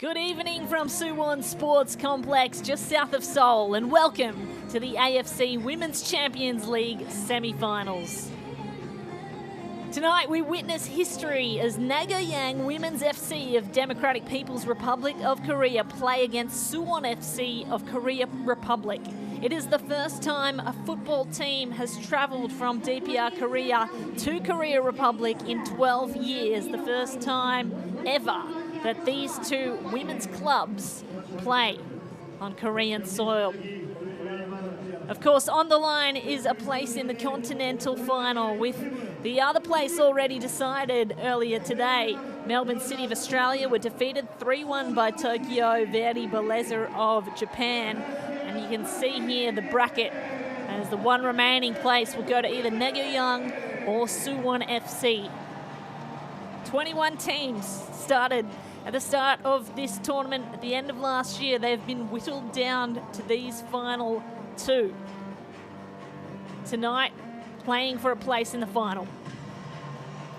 Good evening from Suwon Sports Complex just south of Seoul, and welcome to the AFC Women's Champions League semi-finals. Tonight we witness history as Naegohyang Women's FC of Democratic People's Republic of Korea play against Suwon FC of Korea Republic. It is the first time a football team has travelled from DPR Korea to Korea Republic in 12 years, the first time ever that these two women's clubs play on Korean soil. Of course, on the line is a place in the continental final, with the other place already decided earlier today. Melbourne City of Australia were defeated 3-1 by Tokyo Verdy Belleza of Japan. And you can see here the bracket as the one remaining place will go to either Naegohyang or Suwon FC. 21 teams started at the start of this tournament at the end of last year. They've been whittled down to these final two. Tonight, playing for a place in the final.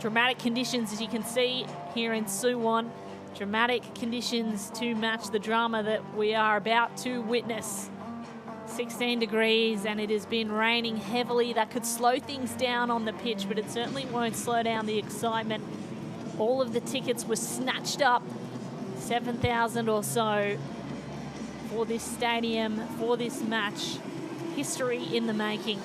Dramatic conditions, as you can see here in Suwon. Dramatic conditions to match the drama that we are about to witness. 16 degrees, and it has been raining heavily. That could slow things down on the pitch, but it certainly won't slow down the excitement. All of the tickets were snatched up, 7,000 or so, for this stadium, for this match. History in the making.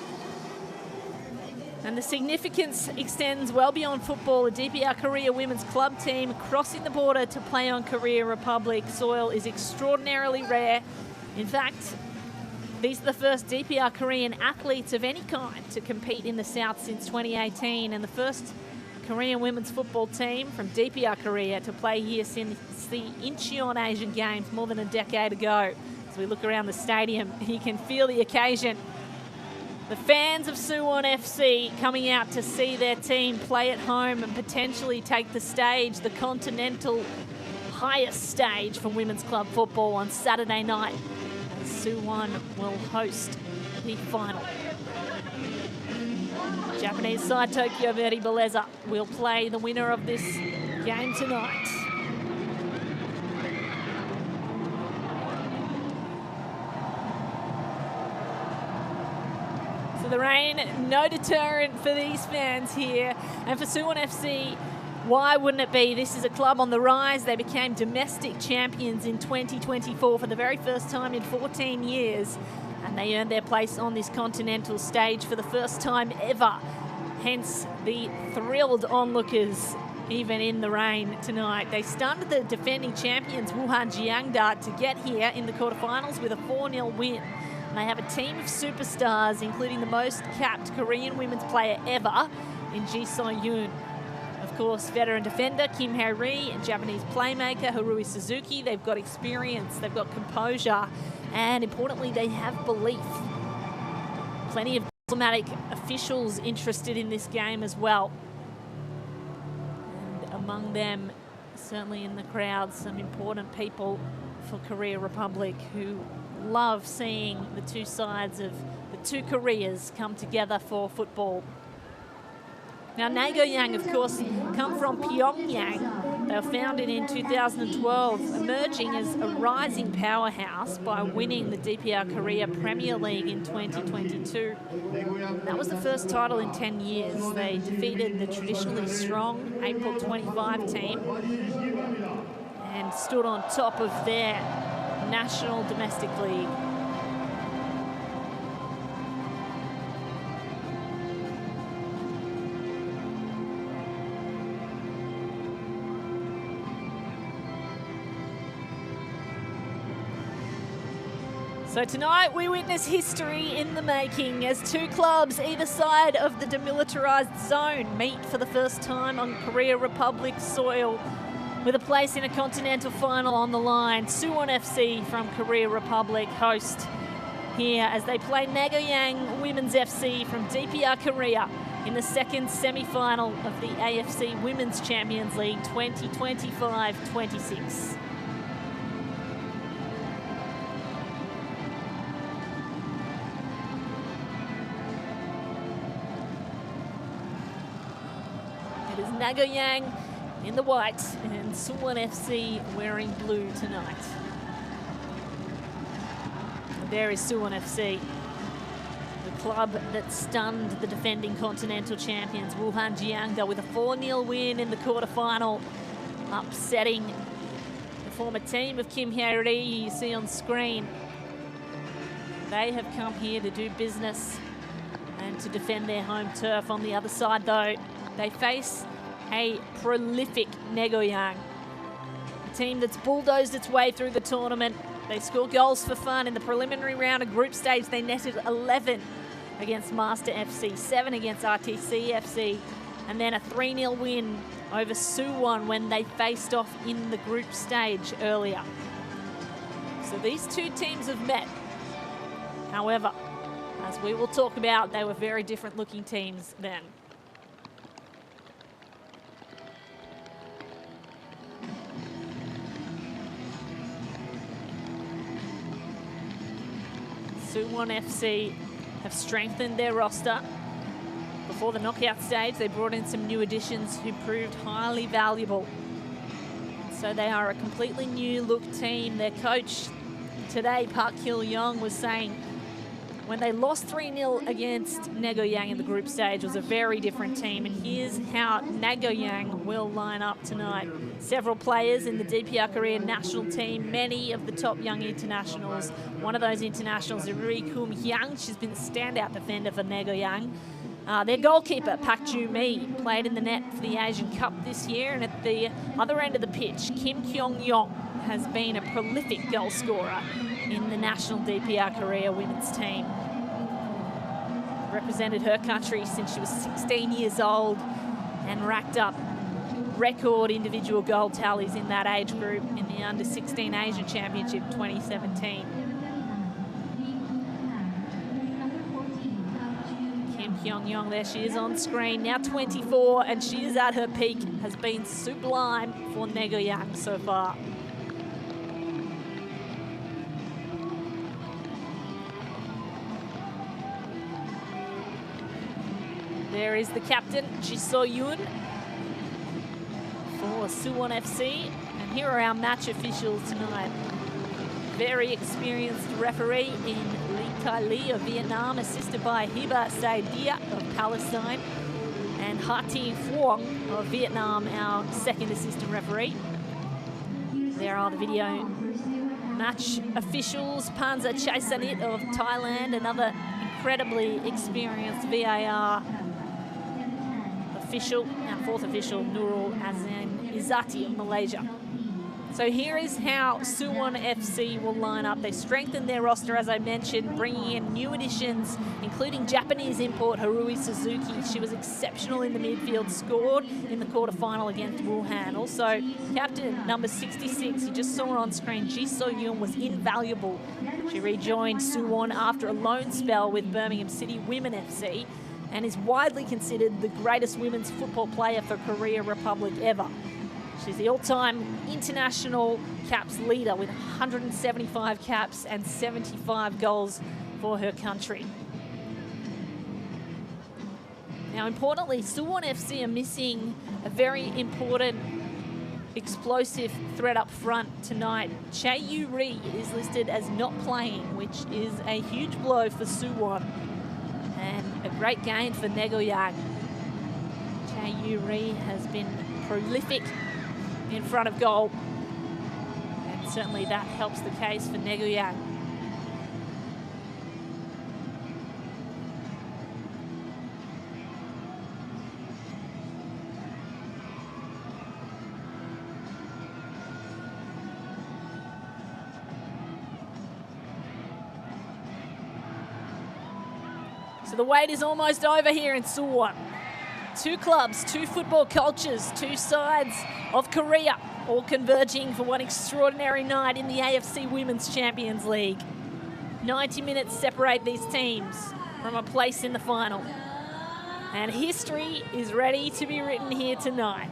And the significance extends well beyond football. The DPR Korea women's club team crossing the border to play on Korea Republic soil is extraordinarily rare. In fact, these are the first DPR Korean athletes of any kind to compete in the South since 2018, and the first Korean women's football team from DPR Korea to play here since the Incheon Asian Games more than a decade ago. As we look around the stadium, you can feel the occasion. The fans of Suwon FC coming out to see their team play at home and potentially take the stage, the continental highest stage for women's club football on Saturday night. Suwon will host the final. Japanese side Tokyo Verdy Belleza will play the winner of this game tonight. So the rain, no deterrent for these fans here. And for Suwon FC, why wouldn't it be? This is a club on the rise. They became domestic champions in 2024 for the very first time in 14 years. And they earned their place on this continental stage for the first time ever. Hence the thrilled onlookers, even in the rain tonight. They stunned the defending champions Wuhan Jiangda to get here in the quarterfinals with a 4-0 win. And they have a team of superstars, including the most capped Korean women's player ever in Ji So-yoon. Of course, veteran defender Kim Hae-ri and Japanese playmaker Harui Suzuki. They've got experience, they've got composure, and importantly, they have belief. Plenty of diplomatic officials interested in this game as well. And among them, certainly in the crowd, some important people for Korea Republic who love seeing the two sides of the two Koreas come together for football. Now, Naegohyang, of course, come from Pyongyang. They were founded in 2012, emerging as a rising powerhouse by winning the DPR Korea Premier League in 2022. That was the first title in 10 years. They defeated the traditionally strong April 25 team and stood on top of their national domestic league. So tonight we witness history in the making as two clubs either side of the demilitarized zone meet for the first time on Korea Republic soil, with a place in a continental final on the line. Suwon FC from Korea Republic host here as they play Naegohyang Women's FC from DPR Korea in the second semi-final of the AFC Women's Champions League 2025-26. It is Naegohyang in the white and Suwon FC wearing blue tonight. And there is Suwon FC, the club that stunned the defending continental champions Wuhan Jiangda with a 4-0 win in the quarterfinal, upsetting the former team of Kim Hye-ri you see on screen. They have come here to do business and to defend their home turf. On the other side, though, they face a prolific Naegohyang, a team that's bulldozed its way through the tournament. They score goals for fun. In the preliminary round of group stage, they netted 11 against Master FC, 7 against RTC FC, and then a 3-0 win over Suwon when they faced off in the group stage earlier. So these two teams have met. However, as we will talk about, they were very different looking teams then. Suwon FC have strengthened their roster. Before the knockout stage, they brought in some new additions who proved highly valuable. So they are a completely new look team. Their coach today, Park Kil-young, was saying when they lost 3-0 against Naegohyang in the group stage, it was a very different team. And here's how Naegohyang will line up tonight. Several players in the DPR Korea national team, many of the top young internationals. One of those internationals is Naegohyang. She's been the standout defender for Naegohyang. Their goalkeeper, Park Joo-mi, played in the net for the Asian Cup this year. And at the other end of the pitch, Kim Kyung-yong has been a prolific goal scorer in the national DPR Korea women's team. Represented her country since she was 16 years old and racked up record individual goal tallies in that age group in the Under-16 Asian Championship 2017. Kim Kyung-yong, there she is on screen, now 24, and she is at her peak, has been sublime for Naegohyang so far. There is the captain, Ji So-yoon, for Suwon FC. And here are our match officials tonight. Very experienced referee in Lee Kai Lee of Vietnam, assisted by Hiba Saidia of Palestine, and Ha Thi Phuong of Vietnam, our second assistant referee. There are the video match officials. Panza Chaisanit of Thailand, another incredibly experienced VAR official, our fourth official, Nurul Azan Izzati of Malaysia. So here is how Suwon FC will line up. They strengthened their roster, as I mentioned, bringing in new additions, including Japanese import Harui Suzuki. She was exceptional in the midfield, scored in the quarterfinal against Wuhan. Also, captain number 66, you just saw her on screen, Ji So-yoon, was invaluable. She rejoined Suwon after a loan spell with Birmingham City Women FC, and is widely considered the greatest women's football player for Korea Republic ever. She's the all-time international caps leader with 175 caps and 75 goals for her country. Now, importantly, Suwon FC are missing a very important explosive threat up front tonight. Chae Yu-ri is listed as not playing, which is a huge blow for Suwon, and a great gain for Naegohyang. Chae Yu-ri has been prolific in front of goal, and certainly that helps the case for Naegohyang. So the wait is almost over here in Suwon. Two clubs, two football cultures, two sides of Korea, all converging for one extraordinary night in the AFC Women's Champions League. 90 minutes separate these teams from a place in the final. And history is ready to be written here tonight.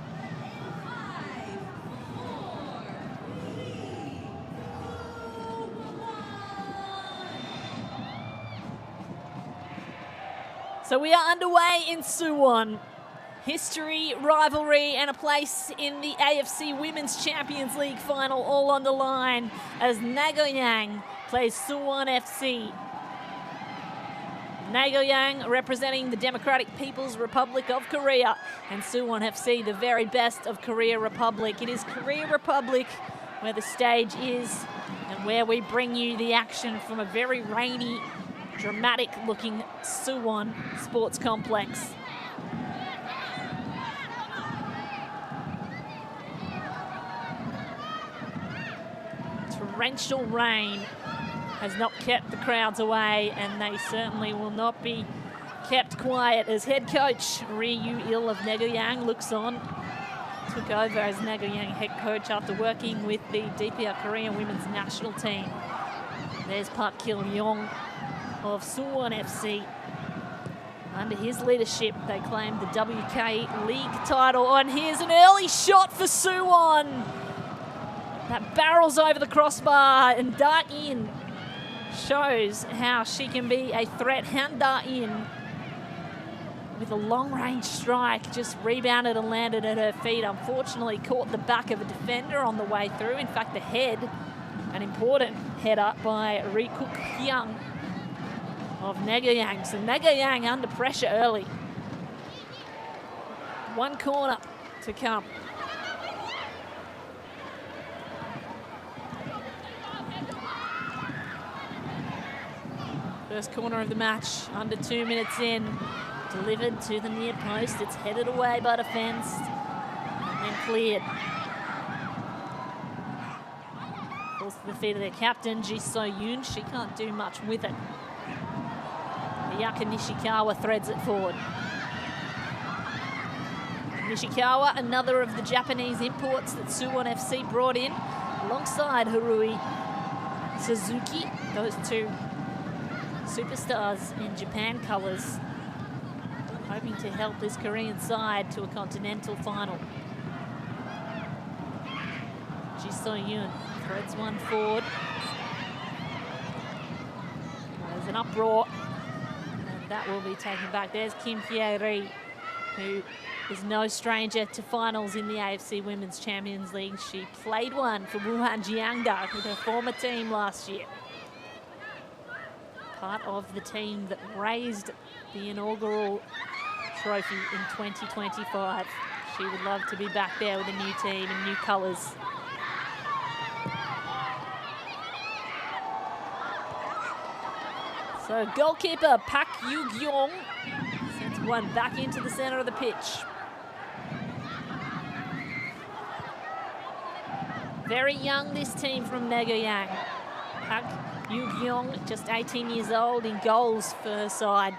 So we are underway in Suwon, history, rivalry, and a place in the AFC Women's Champions League final all on the line as Naegohyang plays Suwon FC. Naegohyang representing the Democratic People's Republic of Korea, and Suwon FC, the very best of Korea Republic. It is Korea Republic where the stage is and where we bring you the action from a very rainy, dramatic-looking Suwon Sports Complex. Torrential rain has not kept the crowds away, and they certainly will not be kept quiet as head coach Ri Yu-il of Naegohyang looks on. Took over as Naegohyang head coach after working with the DPR Korean women's national team. There's Park Kil-yong of Suwon FC. Under his leadership, they claimed the WK League title, and here's an early shot for Suwon. That barrels over the crossbar and dart in. Shows how she can be a threat. Hand dart in with a long-range strike, just rebounded and landed at her feet. Unfortunately, caught the back of a defender on the way through. In fact, the head, an important header by Naegohyang of Naegohyang. So Naegohyang under pressure early. One corner to come. First corner of the match, under 2 minutes in. Delivered to the near post. It's headed away by defence and then cleared. Falls to the feet of their captain, Ji So-yoon. She can't do much with it. Ayaka Nishikawa threads it forward. Nishikawa, another of the Japanese imports that Suwon FC brought in, alongside Harui Suzuki. Those two superstars in Japan colours, hoping to help this Korean side to a continental final. Ji So-yoon threads one forward. There's an uproar, and that will be taken back. There's Kim Hye-ri, who is no stranger to finals in the AFC Women's Champions League. She played one for Wuhan Jiangda with her former team last year. Part of the team that raised the inaugural trophy in 2025. She would love to be back there with a new team and new colours. So goalkeeper Park Yu-gyong sends one back into the centre of the pitch. Very young, this team from Naegohyang. Park Yu-gyong, just 18 years old, in goals for her side.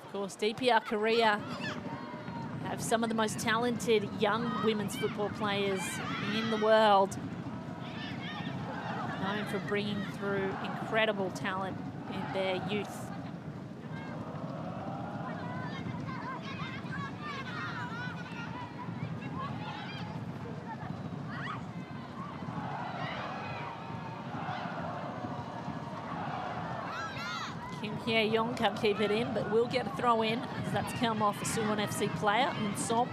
Of course, DPR Korea have some of the most talented young women's football players in the world, known for bringing through incredible talent in their youth. Kim Hye-young can't keep it in, but will get a throw in as that's come off a Suwon FC player, in Som.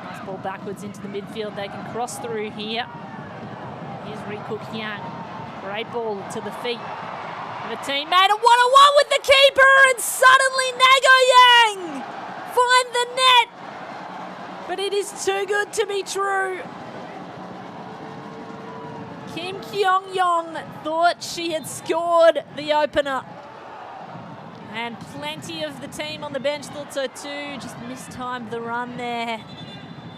Nice ball backwards into the midfield. They can cross through here. Here's Naegohyang. Great ball to the feet of a teammate. A one-on-one with the keeper, and suddenly Naegohyang find the net. But it is too good to be true. Kim Kyung-yong thought she had scored the opener. And plenty of the team on the bench thought so too. Just mistimed the run there.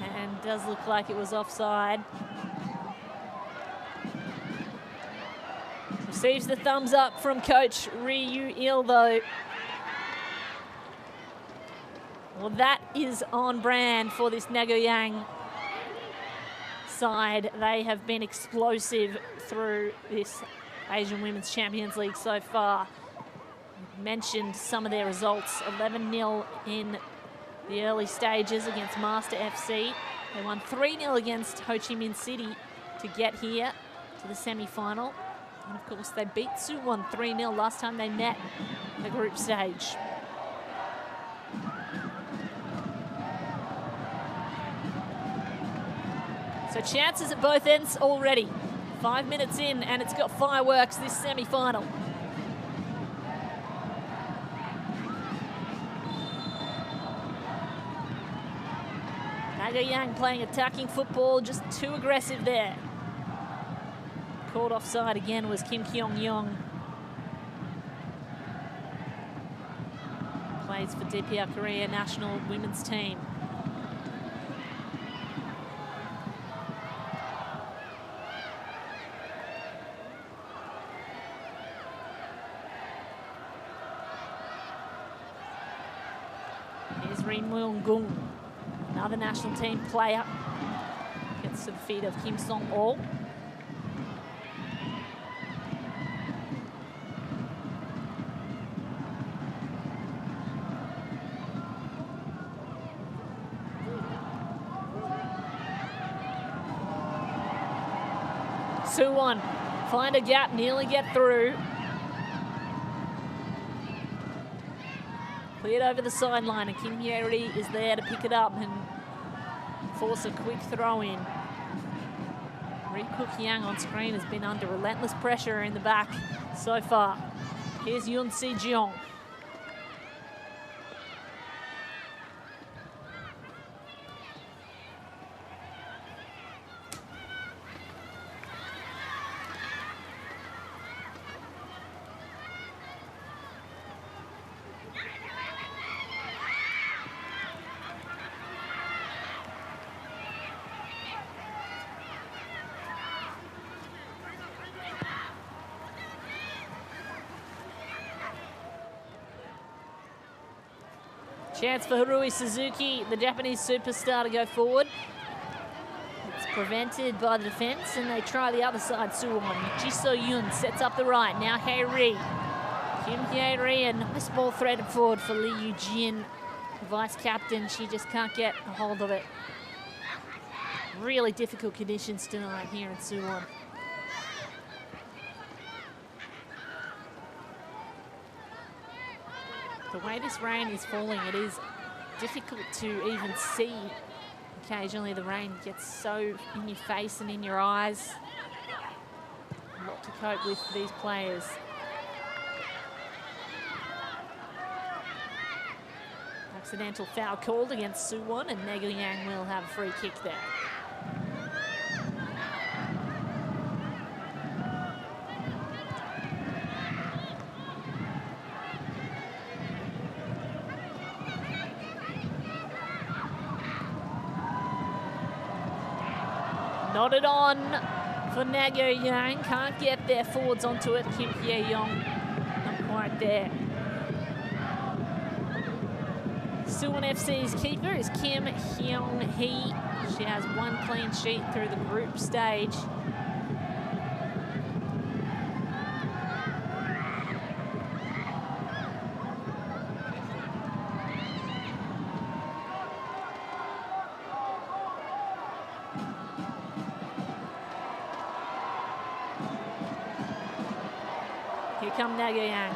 And does look like it was offside. Receives the thumbs up from coach Ri Yu-il though. Well, that is on brand for this Naegohyang side. They have been explosive through this Asian Women's Champions League so far. Mentioned some of their results. 11-0 in the early stages against Master FC. They won 3-0 against Ho Chi Minh City to get here to the semi-final. And of course, they beat Suwon 3-0 last time they met in the group stage. So chances at both ends already. 5 minutes in, and it's got fireworks this semi-final. Naegohyang playing attacking football, just too aggressive there. Called offside again was Kim Kyung-yong. Plays for DPR Korea national women's team. Here's Ri Myung-gung, another national team player. Gets to the feet of Kim Song-oh. Suwon find a gap, nearly get through. Cleared over the sideline, and Kim Hye-ri is there to pick it up and force a quick throw in. Ri Kuk-yang on screen has been under relentless pressure in the back so far. Here's Yoon Si-jeong. Chance for Harui Suzuki, the Japanese superstar, to go forward. It's prevented by the defence, and they try the other side. Suwon. Ji So-yoon sets up the right. Now Hye-ri. Kim Hye-ri, a nice ball threaded forward for Lee Yu-jin, the vice captain. She just can't get a hold of it. Really difficult conditions tonight here in Suwon. The way this rain is falling, it is difficult to even see. Occasionally the rain gets so in your face and in your eyes. A lot to cope with for these players. Accidental foul called against Suwon, and Naegohyang will have a free kick there. Nodded on for Naegohyang. Can't get their forwards onto it. Kim Hye-yong not quite there. Suwon FC's keeper is Kim Hyung-hee. She has one clean sheet through the group stage. Here come Naegohyang.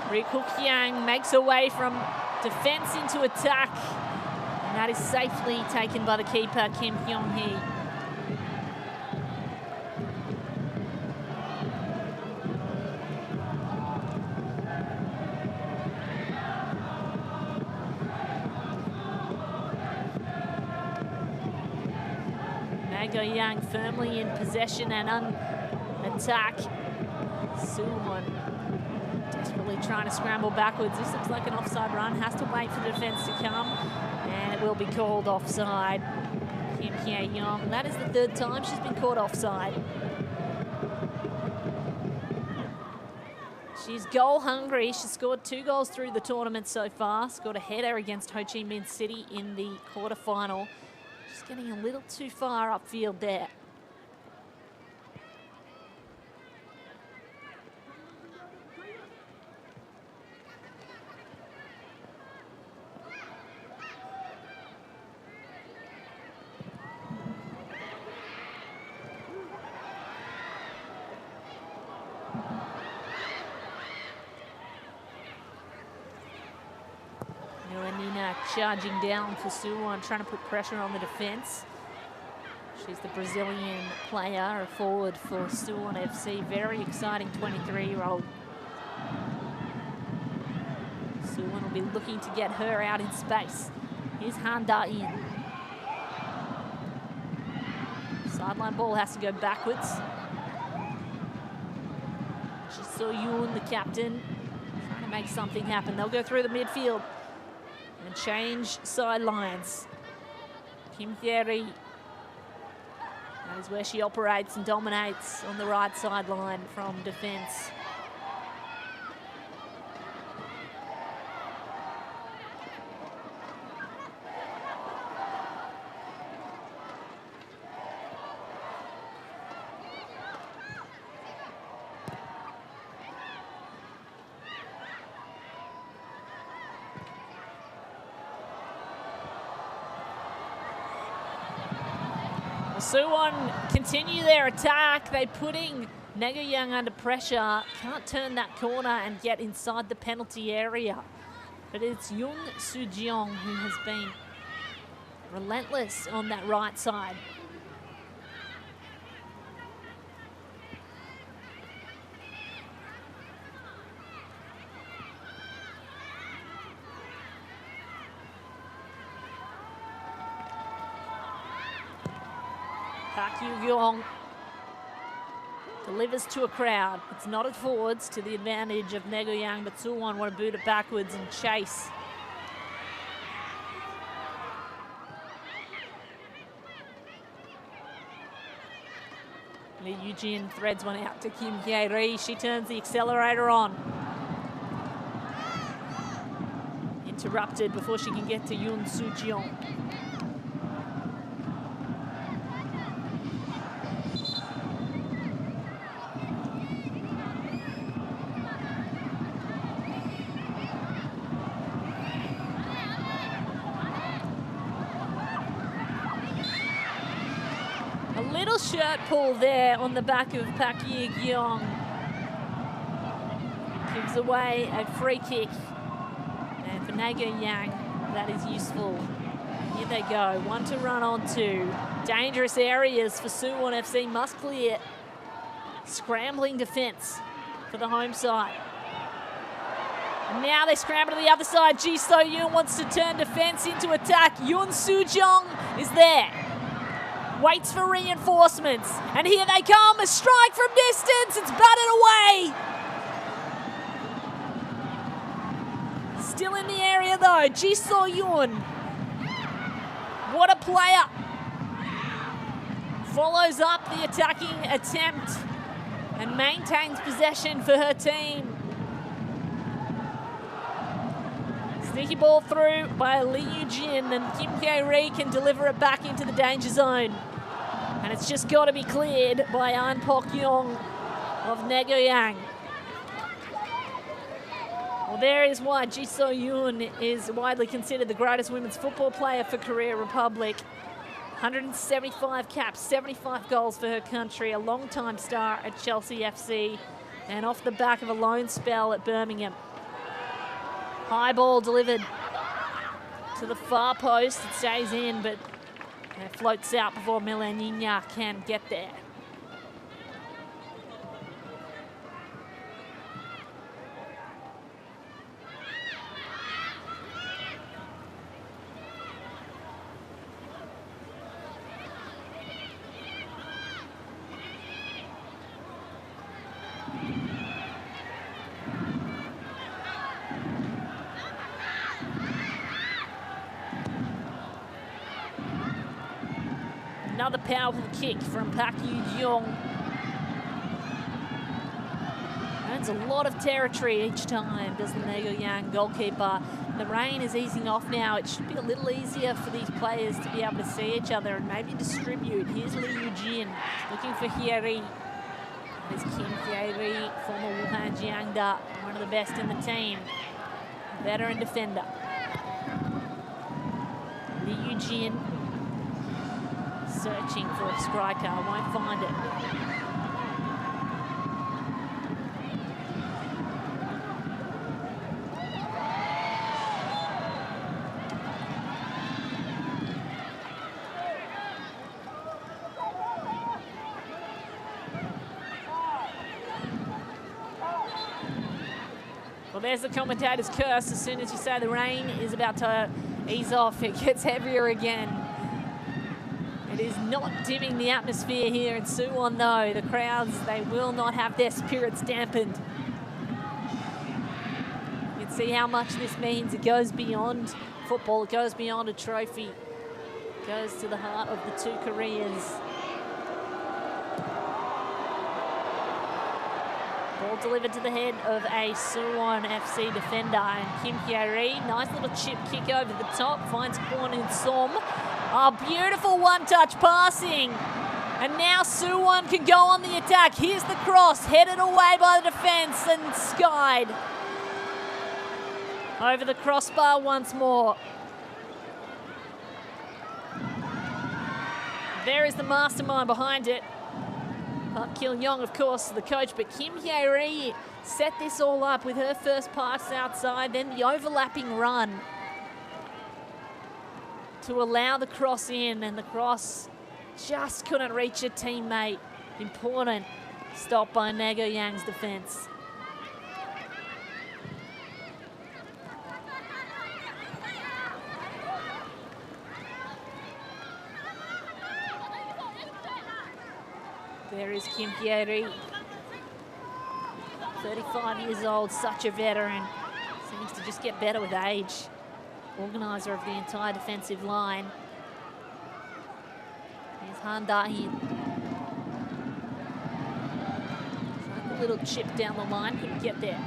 Ri Kuk-yang makes her way from defence into attack. And that is safely taken by the keeper, Kim Hyung-hee. Naegohyang firmly in possession and on attack. Suwon desperately trying to scramble backwards. This looks like an offside run. Has to wait for the defence to come, and it will be called offside. Kim Hye-yong. That is the third time she's been caught offside. She's goal hungry. She's scored 2 goals through the tournament so far. Scored a header against Ho Chi Minh City in the quarterfinal. She's getting a little too far upfield there. charging down for Suwon, trying to put pressure on the defence. She's the Brazilian player, a forward for Suwon FC. Very exciting 23-year-old. Suwon will be looking to get her out in space. Here's Han Da-in. Sideline ball has to go backwards. Ji-So-yoon, the captain, trying to make something happen. They'll go through the midfield and change sidelines. Kim Hye-ri. That is where she operates and dominates on the right sideline from defence. Suwon continue their attack. They're putting Naegohyang under pressure. Can't turn that corner and get inside the penalty area. But it's Yoon Soo-jeong who has been relentless on that right side. Park Yu-gyong delivers to a crowd. It's not at forwards to the advantage of Naegohyang, but Suwon want to boot it backwards and chase. Lee Eugene threads one out to Kim Hye-ri. She turns the accelerator on. Interrupted before she can get to Yoon Soo-jeong. Little shirt pull there on the back of Park Yu-gyong. Gives away a free kick. And for Naegohyang, that is useful. Here they go, one to run on to. Dangerous areas for Suwon FC, must clear. Scrambling defence for the home side. And now they scramble to the other side. Ji-So-yoon wants to turn defence into attack. Yoon Soo-jeong is there. Waits for reinforcements, and here they come, a strike from distance, it's batted away. Still in the area though, Ji-So-yoon. What a player. Follows up the attacking attempt and maintains possession for her team. Sneaky ball through by Lee Eugene, and Kim Hye-ri can deliver it back into the danger zone. And it's just got to be cleared by An Pok-yong of Naegohyang. Well, there is why Ji-So-yoon is widely considered the greatest women's football player for Korea Republic. 175 caps, 75 goals for her country, a long-time star at Chelsea FC, and off the back of a loan spell at Birmingham. High ball delivered to the far post. It stays in, but it floats out before Naegohyang can get there. Another powerful kick from Park Yu-gyong. Earns a lot of territory each time, does the Naegohyang goalkeeper. The rain is easing off now. It should be a little easier for these players to be able to see each other and maybe distribute. Here's Lee Eugene looking for Hye-ri. There's Kim Hye-ri, former Wuhan Jiangda, one of the best in the team. Veteran defender. Lee Eugene searching for a striker, won't find it. Well, there's the commentator's curse. As soon as you say the rain is about to ease off, it gets heavier again. It is not dimming the atmosphere here in Suwon, though. The crowds, they will not have their spirits dampened. You can see how much this means. It goes beyond football. It goes beyond a trophy. It goes to the heart of the two Koreans. Ball delivered to the head of a Suwon FC defender, and Kim Hye-ri, nice little chip kick over the top, finds Kwon In-som. Oh, beautiful one-touch passing. And now Suwon can go on the attack. Here's the cross, headed away by the defence and skied. Over the crossbar once more. There is the mastermind behind it. Park Kil-young, of course, the coach, but Kim Hye-ri set this all up with her first pass outside, then the overlapping run to allow the cross in, and the cross just couldn't reach a teammate. Important stop by Naegohyang's defence. There is Kim Hye-ri, 35 years old, such a veteran. Seems to just get better with age. Organiser of the entire defensive line. Here's Han Da-hin. A little chip down the line, couldn't get there.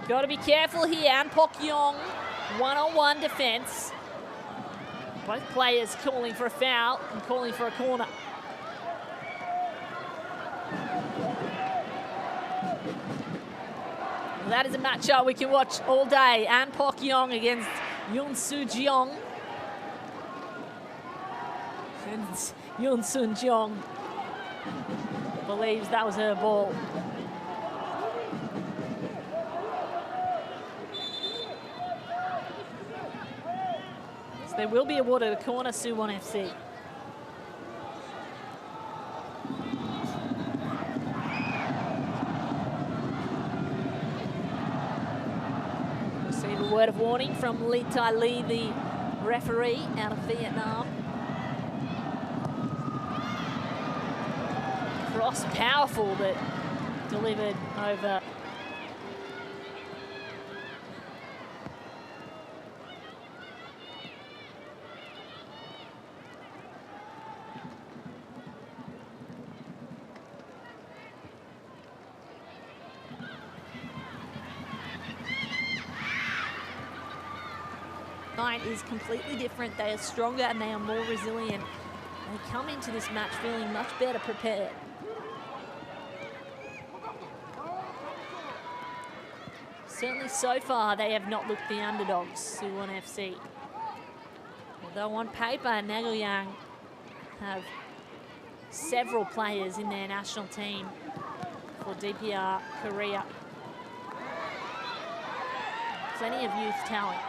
Got to be careful here. An Pok-yong, one-on-one defence. Both players calling for a foul and calling for a corner. Well, that is a matchup we can watch all day. An Pok-yong against Yoon Soo-jeong. And Yoon Soo-jeong believes that was her ball. They will be awarded a corner, Suwon FC. Receive a word of warning from Lee Tai Lee, the referee out of Vietnam. Cross powerful, but delivered over. Is completely different. They are stronger and they are more resilient. They come into this match feeling much better prepared. Certainly so far they have not looked the underdogs, Suwon FC. Although on paper, Naegohyang have several players in their national team for DPR Korea. Plenty of youth talent.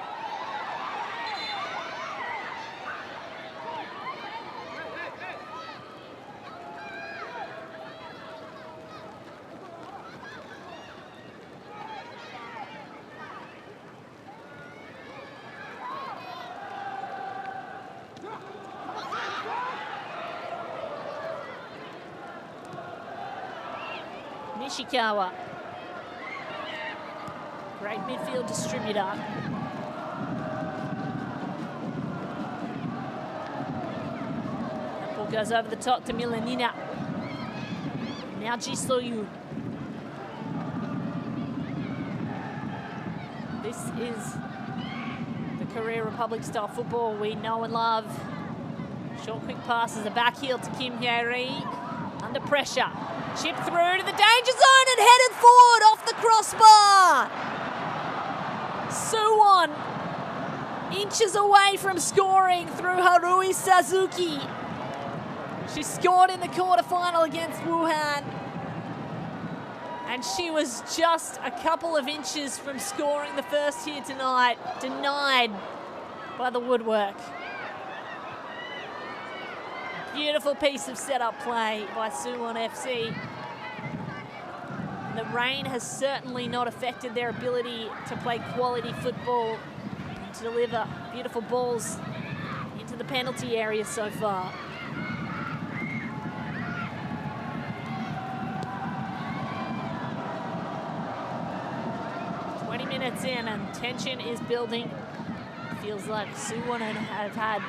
Nishikawa, great midfield distributor. That ball goes over the top to Milanina. Now Ji So-yu. This is the Korea Republic style football we know and love. Short quick passes, a back heel to Kim Hye-ri. Under pressure. Chip through to the danger zone and headed forward off the crossbar. Suwon inches away from scoring through Harui Suzuki. She scored in the quarterfinal against Wuhan. And she was just a couple of inches from scoring the first here tonight, denied by the woodwork. Beautiful piece of setup play by Suwon FC. The rain has certainly not affected their ability to play quality football and to deliver beautiful balls into the penalty area so far. Minutes in and tension is building. Feels like Suwon have had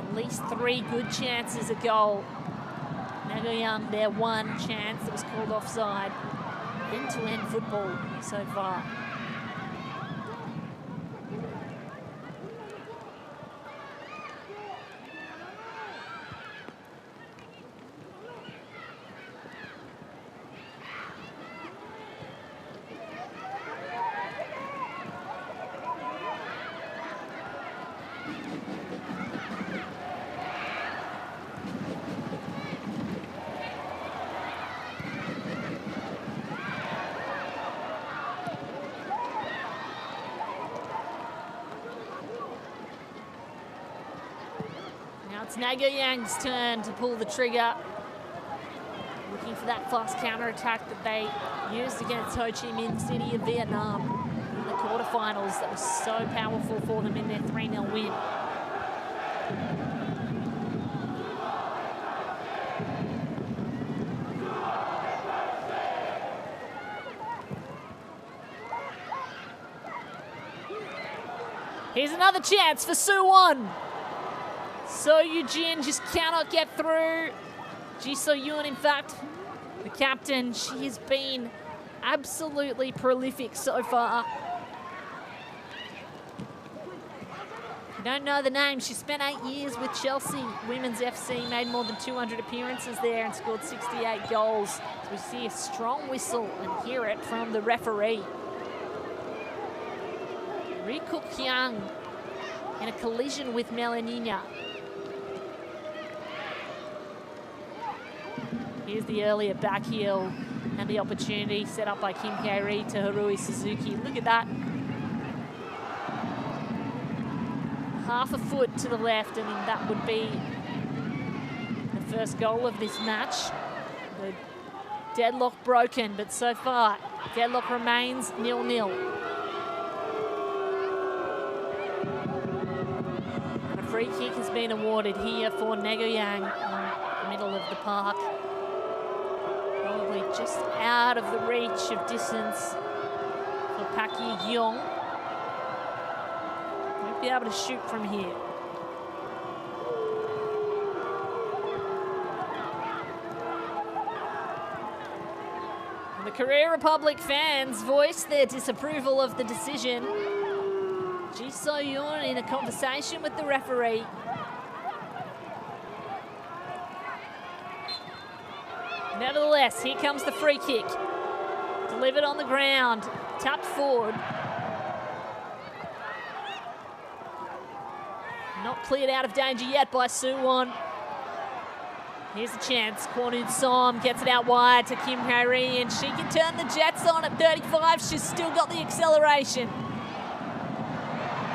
at least 3 good chances at goal. Naegohyang, their one chance that was called offside. End-to-end football so far. It's Naegohyang's turn to pull the trigger. Looking for that fast counter-attack that they used against Ho Chi Minh City of Vietnam in the quarterfinals. That was so powerful for them in their 3-0 win. Here's another chance for Suwon. So Eugene just cannot get through. Ji So-yoon, in fact, the captain, she has been absolutely prolific so far. You don't know the name. She spent 8 years with Chelsea Women's FC, made more than 200 appearances there and scored 68 goals. So we see a strong whistle and hear it from the referee. Naegohyang in a collision with Melanina. Here's the earlier back heel and the opportunity set up by Kim Hye-ri to Harui Suzuki. Look at that. Half a foot to the left, and that would be the first goal of this match. The deadlock broken, but so far, deadlock remains 0-0. And a free kick has been awarded here for Naegohyang in the middle of the park. Probably just out of the reach of distance for Park Yi-gyong. Won't be able to shoot from here. And the Korea Republic fans voiced their disapproval of the decision. Ji So-yoon in a conversation with the referee. Nevertheless, here comes the free kick. Delivered on the ground, tapped forward. Not cleared out of danger yet by Suwon. Here's a chance. Kwon Eun-som gets it out wide to Kim Hye-ri, and she can turn the Jets on at 35. She's still got the acceleration.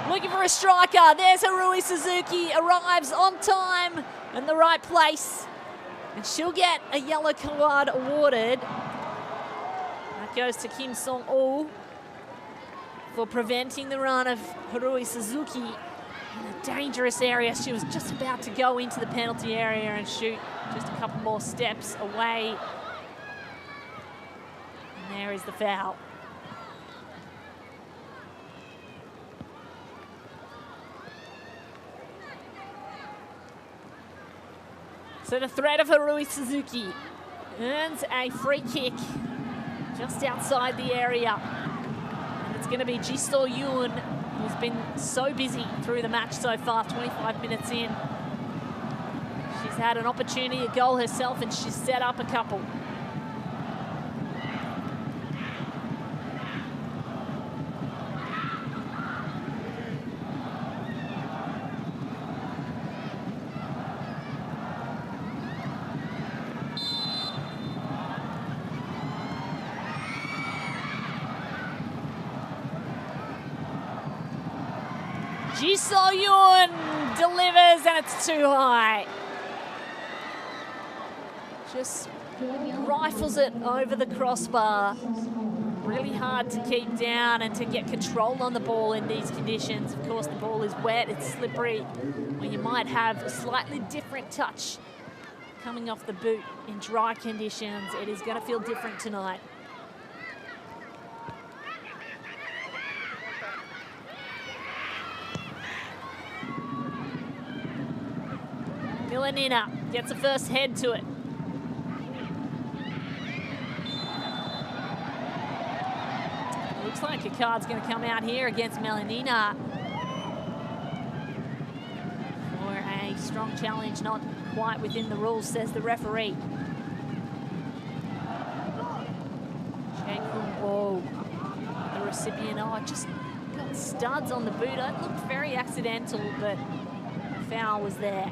Looking for a striker. There's Harui Suzuki. Arrives on time in the right place. And she'll get a yellow card awarded. That goes to Kim Song-oh for preventing the run of Harui Suzuki in a dangerous area. She was just about to go into the penalty area and shoot just a couple more steps away. And there is the foul. So the threat of Harui Suzuki earns a free kick just outside the area. And It's going to be Ji So-yoon, who's been so busy through the match so far, 25 minutes in. She's had an opportunity, a goal herself, and she's set up a couple. Ji So-yoon delivers, and it's too high. Just rifles it over the crossbar. Really hard to keep down and to get control on the ball in these conditions. Of course, the ball is wet, it's slippery, where you might have a slightly different touch coming off the boot in dry conditions. It is going to feel different tonight. Milanina gets a first head to it. Looks like a card's going to come out here against Milanina for a strong challenge, not quite within the rules, says the referee. Whoa, the recipient, just got studs on the boot. It looked very accidental, but the foul was there.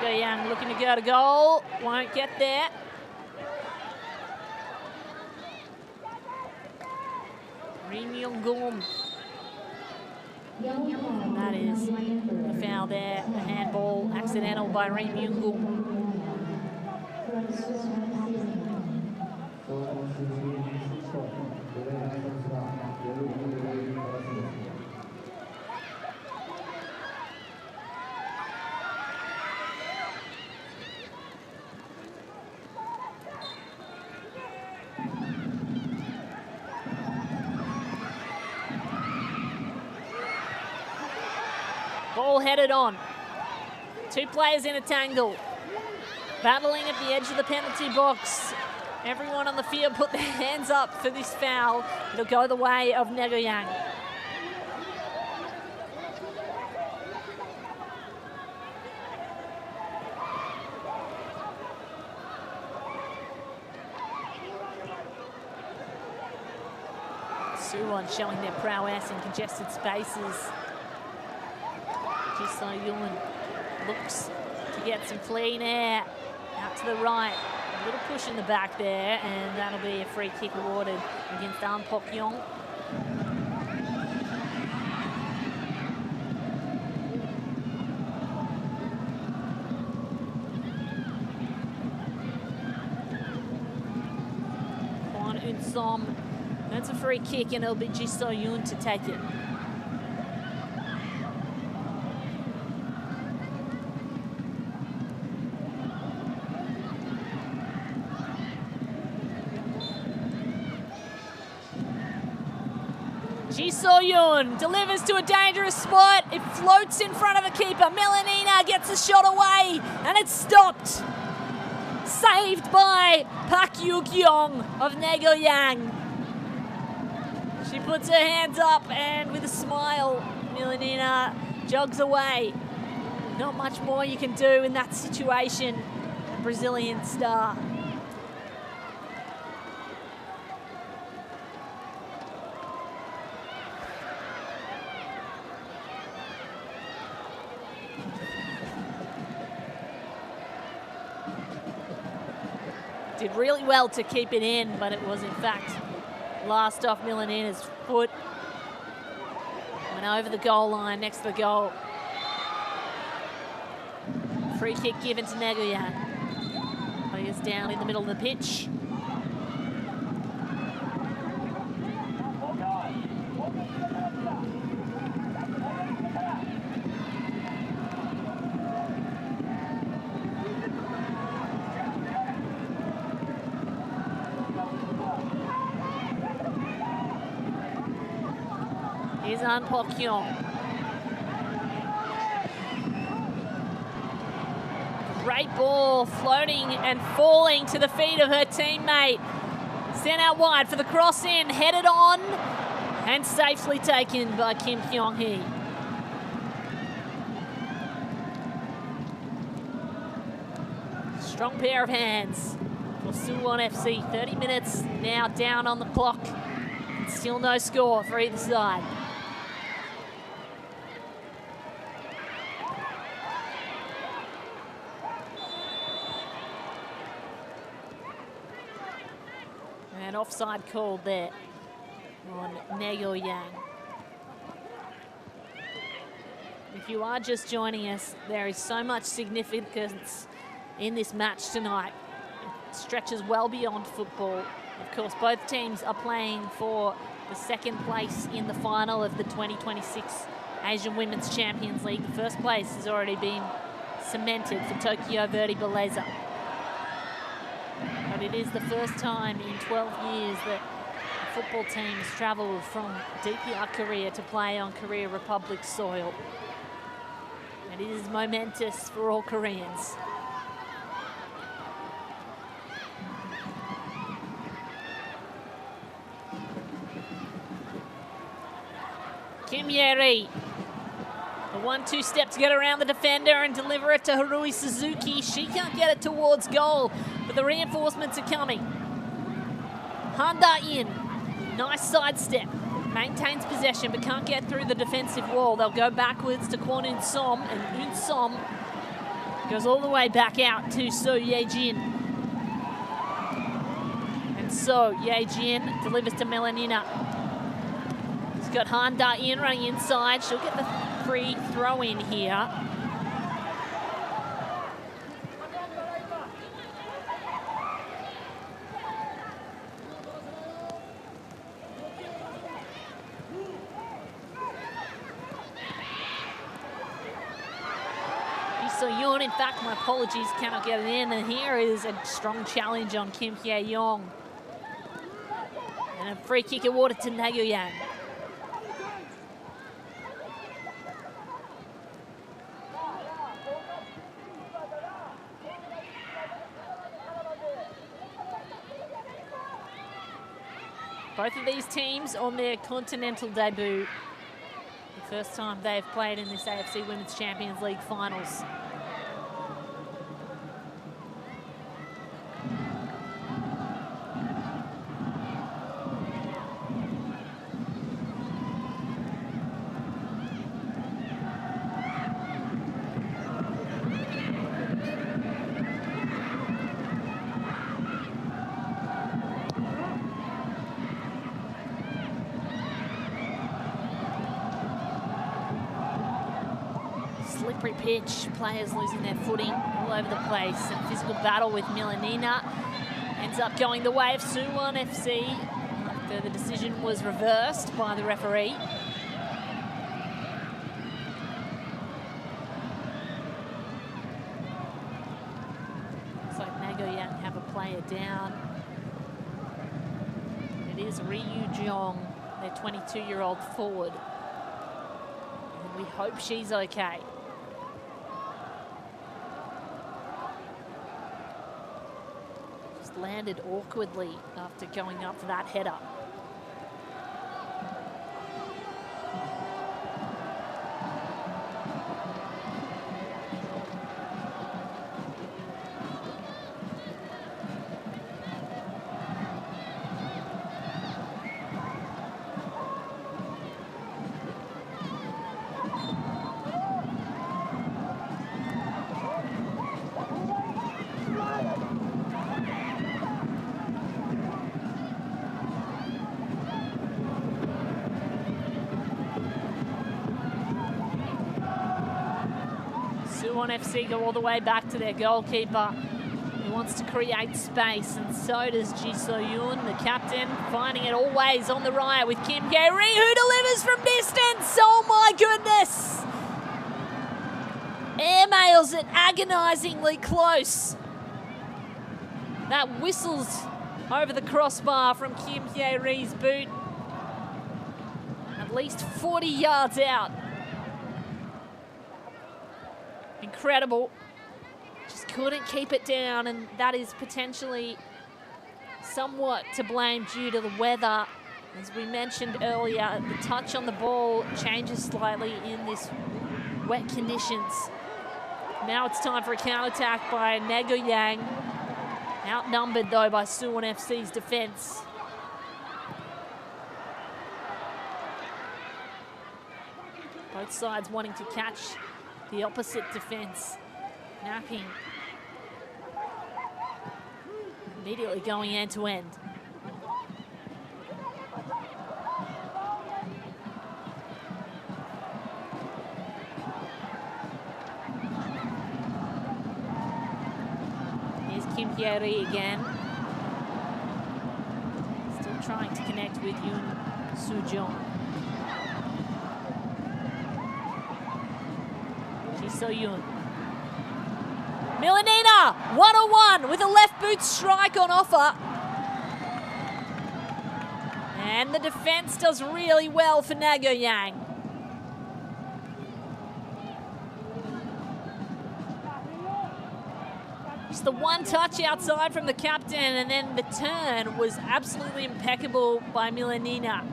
Naegohyang looking to go to goal, won't get there. Ri Myung-gum. And that is the foul there, the handball, accidental by Ri Myung-gum. Ball headed on. Two players in a tangle. Battling at the edge of the penalty box. Everyone on the field put their hands up for this foul. It'll go the way of Naegohyang. Suwon showing their prowess in congested spaces. Ji So-yoon looks to get some clean air out to the right. A little push in the back there, and that'll be a free kick awarded against Naegohyang. Kwon Eun-som. That's a free kick, and it'll be Ji So-yoon to take it. Ji So-yoon delivers to a dangerous spot. It floats in front of the keeper. Milanina gets a shot away, and it's stopped. Saved by Park Yu-kyung of Naegohyang. She puts her hands up, and with a smile, Milanina jogs away. Not much more you can do in that situation, Brazilian star. Did really well to keep it in, but it was in fact last off Milanina's foot. Went over the goal line next to the goal. Free kick given to Naegohyang. Players down in the middle of the pitch. Naegohyang. Great ball floating and falling to the feet of her teammate. Sent out wide for the cross in, headed on and safely taken by Kim Hyung-hee. Strong pair of hands for Suwon FC. 30 minutes now down on the clock. Still no score for either side. And offside called there on Naegohyang. If you are just joining us, there is so much significance in this match tonight. It stretches well beyond football. Of course, both teams are playing for the second place in the final of the 2026 Asian Women's Champions League. The first place has already been cemented for Tokyo Verdy Beleza. But it is the first time in 12 years that a football team has travelled from DPR Korea to play on Korea Republic soil. And it is momentous for all Koreans. Kim Ye-ri, a 1-2 step to get around the defender and deliver it to Harui Suzuki. She can't get it towards goal, but the reinforcements are coming. Han Da-in, nice sidestep, maintains possession but can't get through the defensive wall. They'll go backwards to Kwon Eun-som, and Eun-som goes all the way back out to So Ye-jin. And So Ye-jin delivers to Melanina. Got Han Da-in running inside. She'll get the free throw in here. Suwon, in fact, my apologies, cannot get it in. And here is a strong challenge on Kim Hye-young. And a free kick awarded to Naegohyang. Both of these teams on their continental debut. The first time they've played in this AFC Women's Champions League finals. Slippery pitch, players losing their footing all over the place. And physical battle with Melanina ends up going the way of Suwon FC after the decision was reversed by the referee. Looks like Naegohyang have a player down. It is Ryu Jeong, their 22-year-old forward. And we hope she's okay. Landed awkwardly after going up for that header. Suwon FC go all the way back to their goalkeeper, who wants to create space, and so does Ji So-yoon, the captain, finding it always on the right with Kim Ye-ri, who delivers from distance. Oh my goodness! Airmails it agonisingly close. That whistles over the crossbar from Kim Ye-ri's boot. At at least 40 yards out. Incredible. Just couldn't keep it down, and that is potentially somewhat to blame due to the weather. As we mentioned earlier, the touch on the ball changes slightly in this wet conditions. Now it's time for a counter-attack by Naegohyang. Outnumbered, though, by Suwon FC's defence. Both sides wanting to catch the opposite defence. Napping. Immediately going end-to-end. Naegohyang again. Still trying to connect with Suwon. Suwon. Milanina, 1-on-1 with a left boot strike on offer. And the defense does really well for Naegohyang. Just the one touch outside from the captain, and then the turn was absolutely impeccable by Milanina.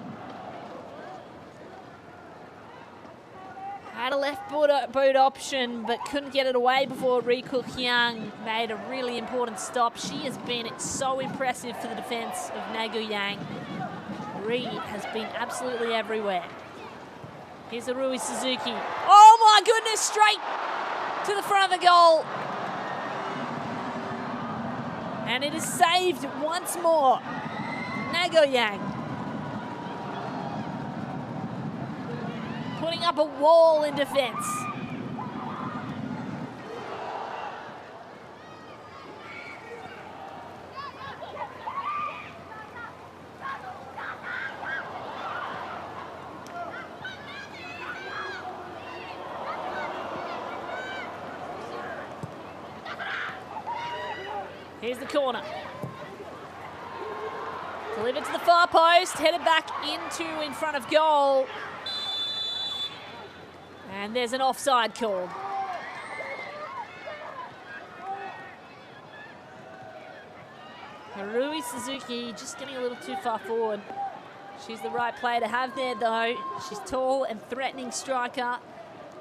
Had a left boot option, but couldn't get it away before Naegohyang made a really important stop. She has been so impressive for the defense of Naegohyang. Ri has been absolutely everywhere. Here's Arui Suzuki. Oh my goodness, straight to the front of the goal. And it is saved once more. Naegohyang putting up a wall in defence. Here's the corner. Delivered to the far post, headed back in front of goal. And there's an offside call. Arui Suzuki just getting a little too far forward. She's the right player to have there, though. She's tall and threatening striker.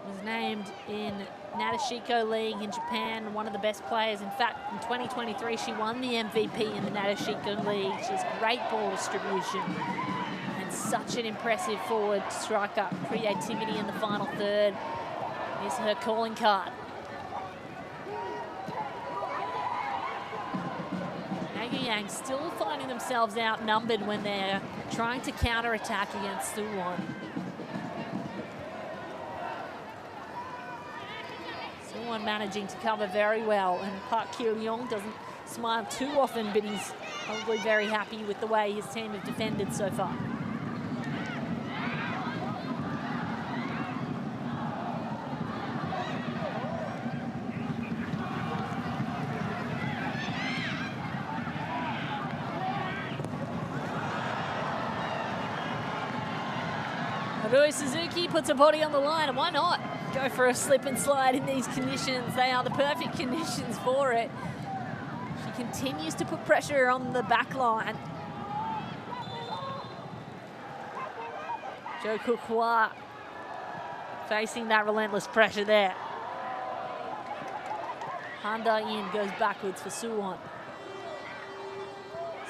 Was named in Naegohyang League in Japan, one of the best players. In fact, in 2023, she won the MVP in the Naegohyang League. She has great ball distribution and such an impressive forward striker. Creativity in the final third is her calling card. Naegohyang still finding themselves outnumbered when they're trying to counter-attack against Suwon. Suwon managing to cover very well, and Park Kil-yong doesn't smile too often, but he's probably very happy with the way his team have defended so far. Arui Suzuki puts her body on the line, and why not go for a slip and slide in these conditions? They are the perfect conditions for it. She continues to put pressure on the back line. Jo Kuk-hwa facing that relentless pressure there. Han Da-in goes backwards for Suwon.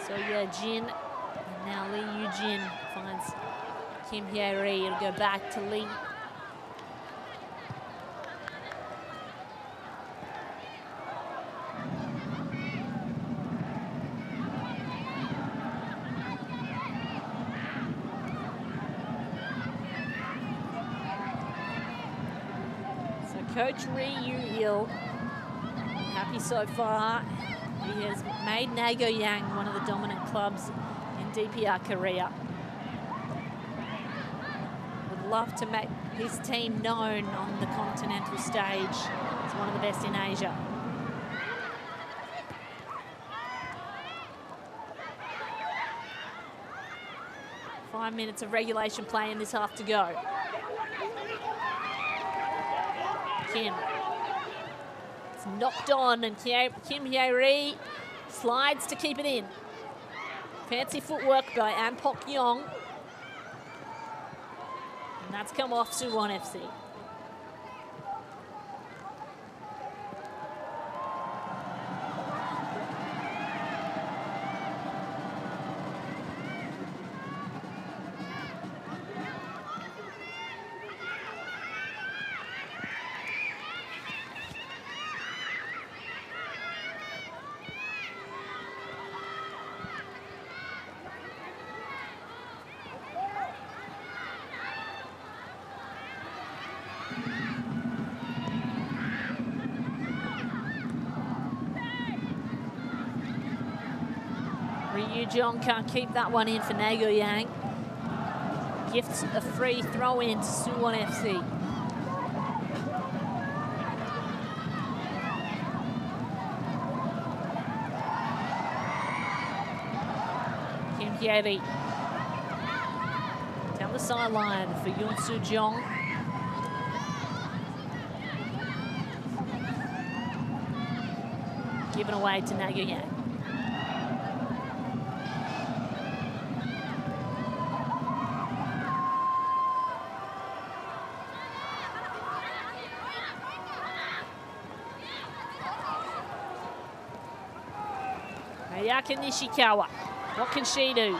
So Ye-jin, and now Lee Yu-jin finds Kim Hye-ri. It'll go back to Lee. So Coach Ri Yu-il, happy so far. He has made Naegohyang one of the dominant clubs in DPR Korea. Love to make his team known on the continental stage. He's one of the best in Asia. 5 minutes of regulation play in this half to go. Kim. It's knocked on, and Kim Hye-ri slides to keep it in. Fancy footwork by An Pok-yong. And that's come off Suwon FC. Naegohyang can't keep that one in for Naegohyang. Gifts a free throw in to Suwon FC. Kim Hye-ri down the sideline for Yoon Soo-jong. Given away to Naegohyang. Ayaka Nishikawa, what can she do?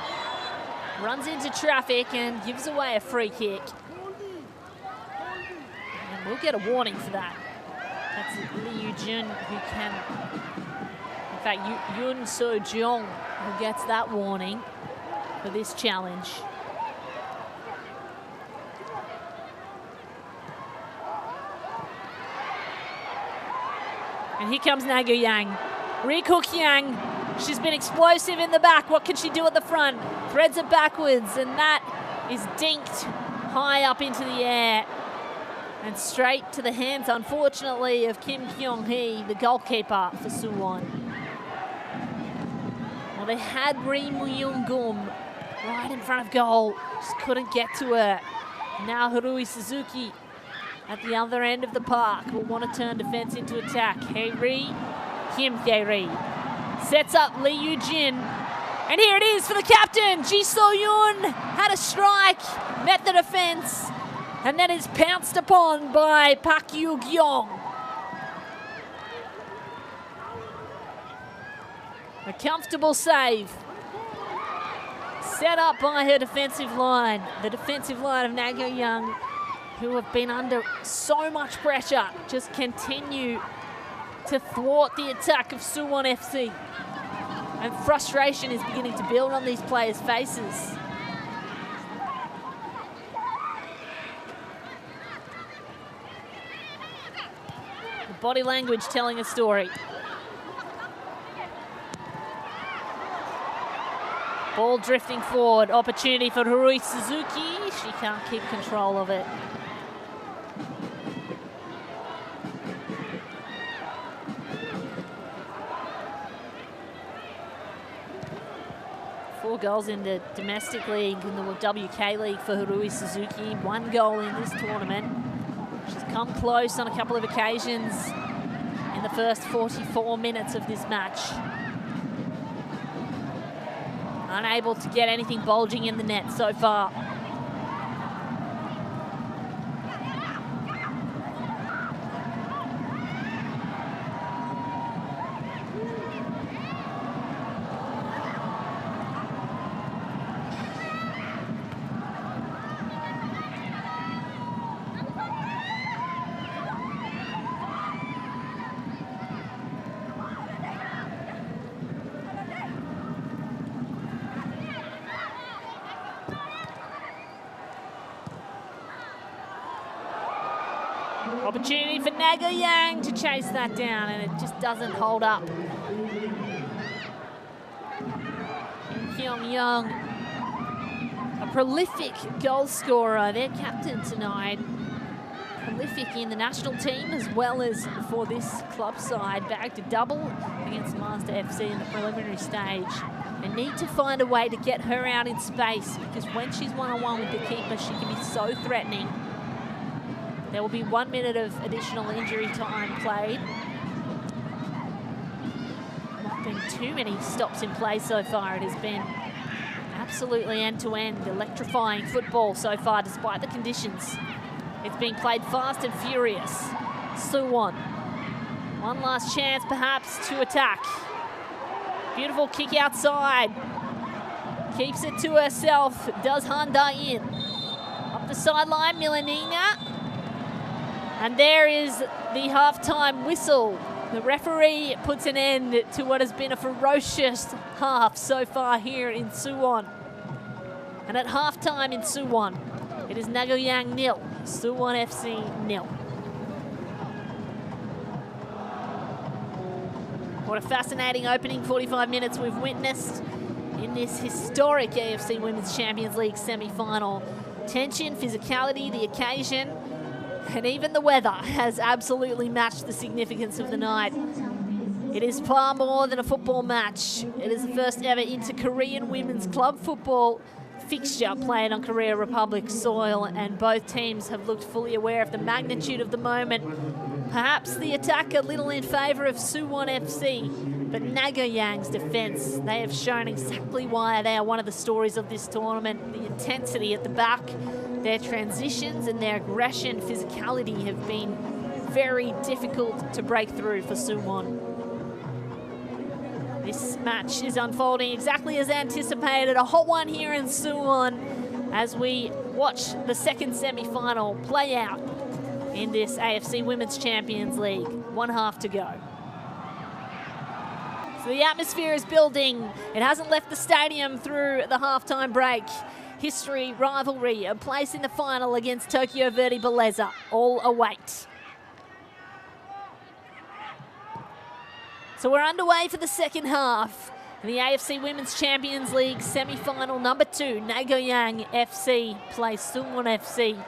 Runs into traffic and gives away a free kick. And we'll get a warning for that. That's Lee Yu-jun who can, in fact, Yoon Soo-jong who gets that warning for this challenge. And here comes Naegohyang. Naegohyang. She's been explosive in the back. What can she do at the front? Threads it backwards, and that is dinked high up into the air. And straight to the hands, unfortunately, of Kim Kyung-hee, the goalkeeper for Suwon. Well, they had Ri Myung-gum right in front of goal. Just couldn't get to her. Now Harui Suzuki at the other end of the park will want to turn defense into attack. Hye-ri, Kim Hye-ri. Sets up Lee Yu-jin. And here it is for the captain. Ji So-yoon had a strike, met the defense, and then is pounced upon by Park Yu-gyong. A comfortable save. Set up by her defensive line. The defensive line of Naegohyang, who have been under so much pressure, just continue to thwart the attack of Suwon FC. And frustration is beginning to build on these players' faces. The body language telling a story. Ball drifting forward. Opportunity for Harui Suzuki. She can't keep control of it. Four goals in the domestic league, in the WK league for Harui Suzuki. 1 goal in this tournament. She's come close on a couple of occasions in the first 44 minutes of this match. Unable to get anything bulging in the net so far. Opportunity for Naegohyang to chase that down, and it just doesn't hold up. Kyung-young, a prolific goal scorer, their captain tonight. Prolific in the national team as well as for this club side. Bagged a double against Mazda FC in the preliminary stage. They need to find a way to get her out in space, because when she's one-on-one with the keeper, she can be so threatening. There will be 1 minute of additional injury time played. Not been too many stops in play so far. It has been absolutely end-to-end, electrifying football so far, despite the conditions. It's being played fast and furious. Suwon, one last chance perhaps to attack. Beautiful kick outside. Keeps it to herself. Does Handa in. Up the sideline, Milanina. And there is the halftime whistle. The referee puts an end to what has been a ferocious half so far here in Suwon. And at halftime in Suwon, it is Naegohyang 0, Suwon FC 0. What a fascinating opening 45 minutes we've witnessed in this historic AFC Women's Champions League semi-final. Tension, physicality, the occasion, and even the weather has absolutely matched the significance of the night. It is far more than a football match. It is the first ever inter-Korean women's club football fixture played on Korea Republic soil, and both teams have looked fully aware of the magnitude of the moment. Perhaps the attack a little in favour of Suwon FC, but Naegohyang's defence, they have shown exactly why they are one of the stories of this tournament. The intensity at the back, their transitions and their aggression, physicality have been very difficult to break through for Suwon. This match is unfolding exactly as anticipated. A hot one here in Suwon as we watch the second semi-final play out in this AFC Women's Champions League. 1 half to go. So the atmosphere is building. It hasn't left the stadium through the halftime break. History, rivalry, a place in the final against Tokyo Verdy Belleza, all await. So we're underway for the second half. The AFC Women's Champions League semi-final number 2, Naegohyang FC plays Suwon FC,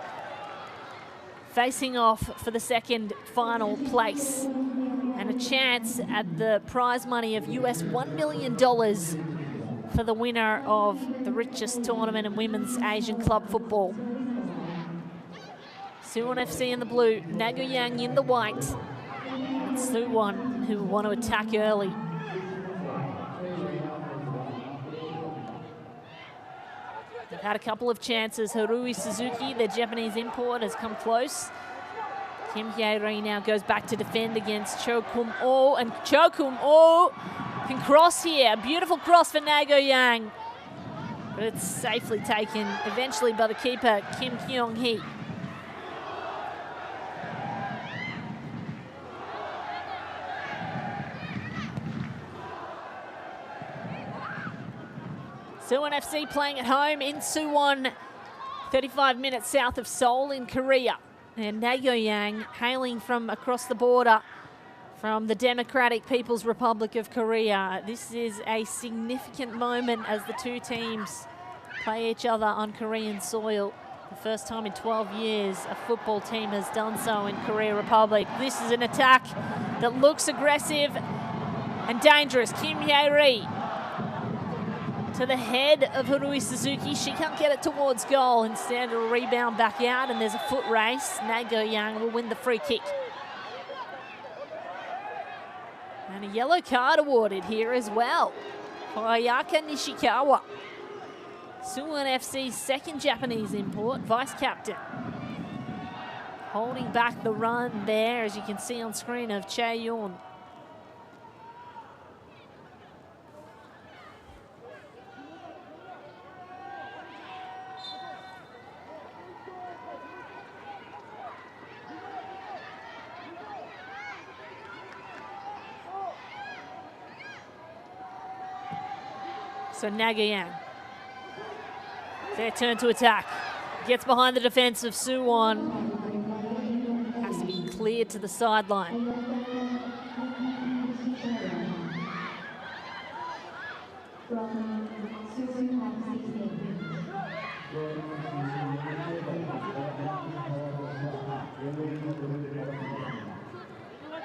facing off for the second final place and a chance at the prize money of US $1 million for the winner of the richest tournament in women's Asian club football. Suwon FC in the blue, Naegohyang in the white. And Suwon, who want to attack early. They've had a couple of chances. Harui Suzuki, their Japanese import, has come close. Kim Hye-ri now goes back to defend against Cho Kum-oh, and Cho Kum-oh can cross here. Beautiful cross for Naegohyang, but it's safely taken eventually by the keeper, Kim Kyung-hee. Suwon FC playing at home in Suwon, 35 minutes south of Seoul in Korea. And Naegohyang, hailing from across the border from the Democratic People's Republic of Korea. This is a significant moment as the two teams play each other on Korean soil. The first time in 12 years a football team has done so in Korea Republic. This is an attack that looks aggressive and dangerous. Kim Hye-ri to the head of Harui Suzuki. She can't get it towards goal. Instead, it'll rebound back out, and there's a foot race. Naegohyang will win the free kick. And a yellow card awarded here as well for Ayaka Nishikawa, Suwon FC's second Japanese import, vice captain. Holding back the run there, as you can see on screen, of Chae-yoon. So Naegohyang, their turn to attack. Gets behind the defense of Suwon. Has to be cleared to the sideline.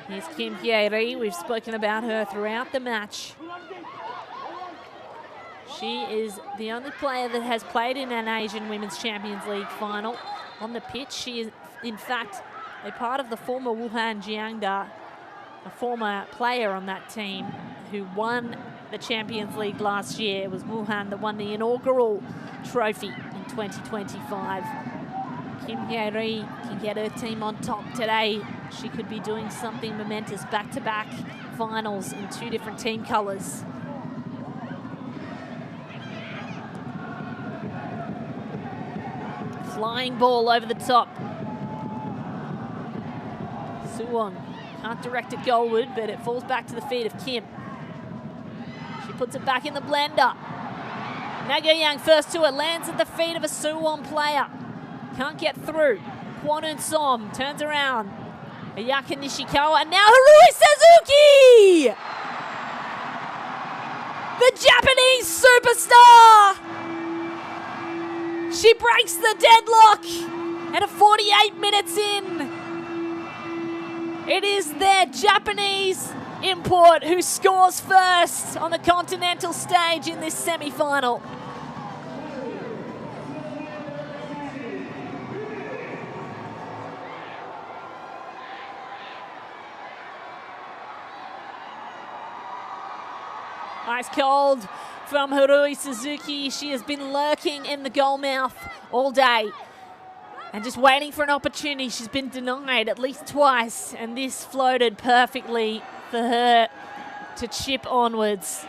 Here's Kim Hye-ri. We've spoken about her throughout the match. She is the only player that has played in an Asian Women's Champions League final on the pitch. She is, in fact, a part of the former Wuhan Jiangda, a former player on that team who won the Champions League last year. It was Wuhan that won the inaugural trophy in 2025. Kim Hye-ri can get her team on top today. She could be doing something momentous, back-to-back finals in 2 different team colours. Flying ball over the top. Suwon can't direct it goalward, but it falls back to the feet of Kim. She puts it back in the blender. Naegohyang first to it, lands at the feet of a Suwon player. Can't get through. Kwon Eun-som turns around. Ayaka Nishikawa, and now Harui Suzuki! The Japanese superstar! She breaks the deadlock, and at 48 minutes in, it is their Japanese import who scores first on the continental stage in this semi-final. Ice cold from Harui Suzuki. She has been lurking in the goal mouth all day and just waiting for an opportunity. She's been denied at least twice, and this floated perfectly for her to chip onwards.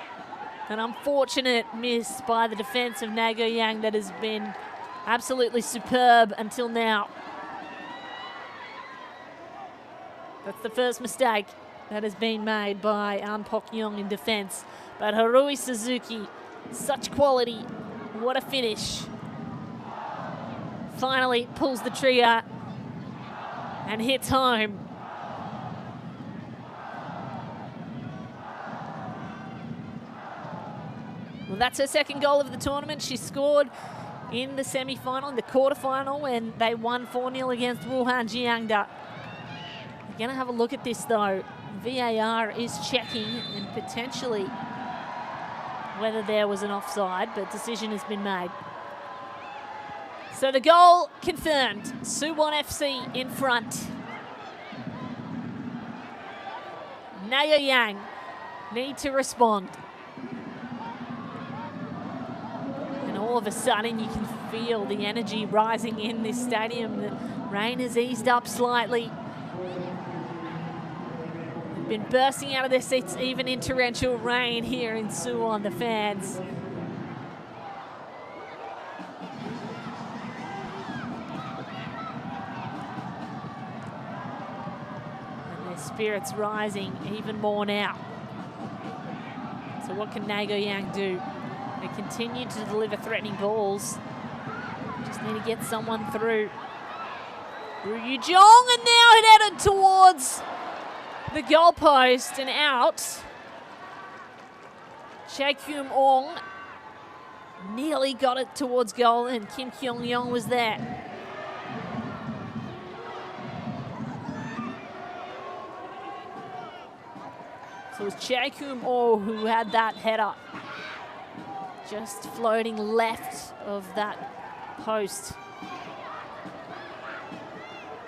An unfortunate miss by the defense of Naegohyang that has been absolutely superb until now. That's the first mistake that has been made by An Pok-young in defense. But Harui Suzuki, such quality, what a finish. Finally pulls the trigger and hits home. Well, that's her second goal of the tournament. She scored in the semi-final, in the quarter-final, when they won 4-0 against Wuhan Jiangda. We're going to have a look at this, though. VAR is checking and potentially whether there was an offside, but decision has been made. So the goal confirmed. Suwon FC in front. Naegohyang need to respond. And all of a sudden you can feel the energy rising in this stadium. The rain has eased up slightly. Been bursting out of their seats even in torrential rain here in Suwon, the fans. And their spirits rising even more now. So what can Naegohyang do? They continue to deliver threatening balls. Just need to get someone through. Ryu Jong, and now it headed towards the goalpost and out. Chae-kyum Ong nearly got it towards goal, and Kim Kyung-yong was there. So it was Chae-kyum Ong who had that header, just floating left of that post.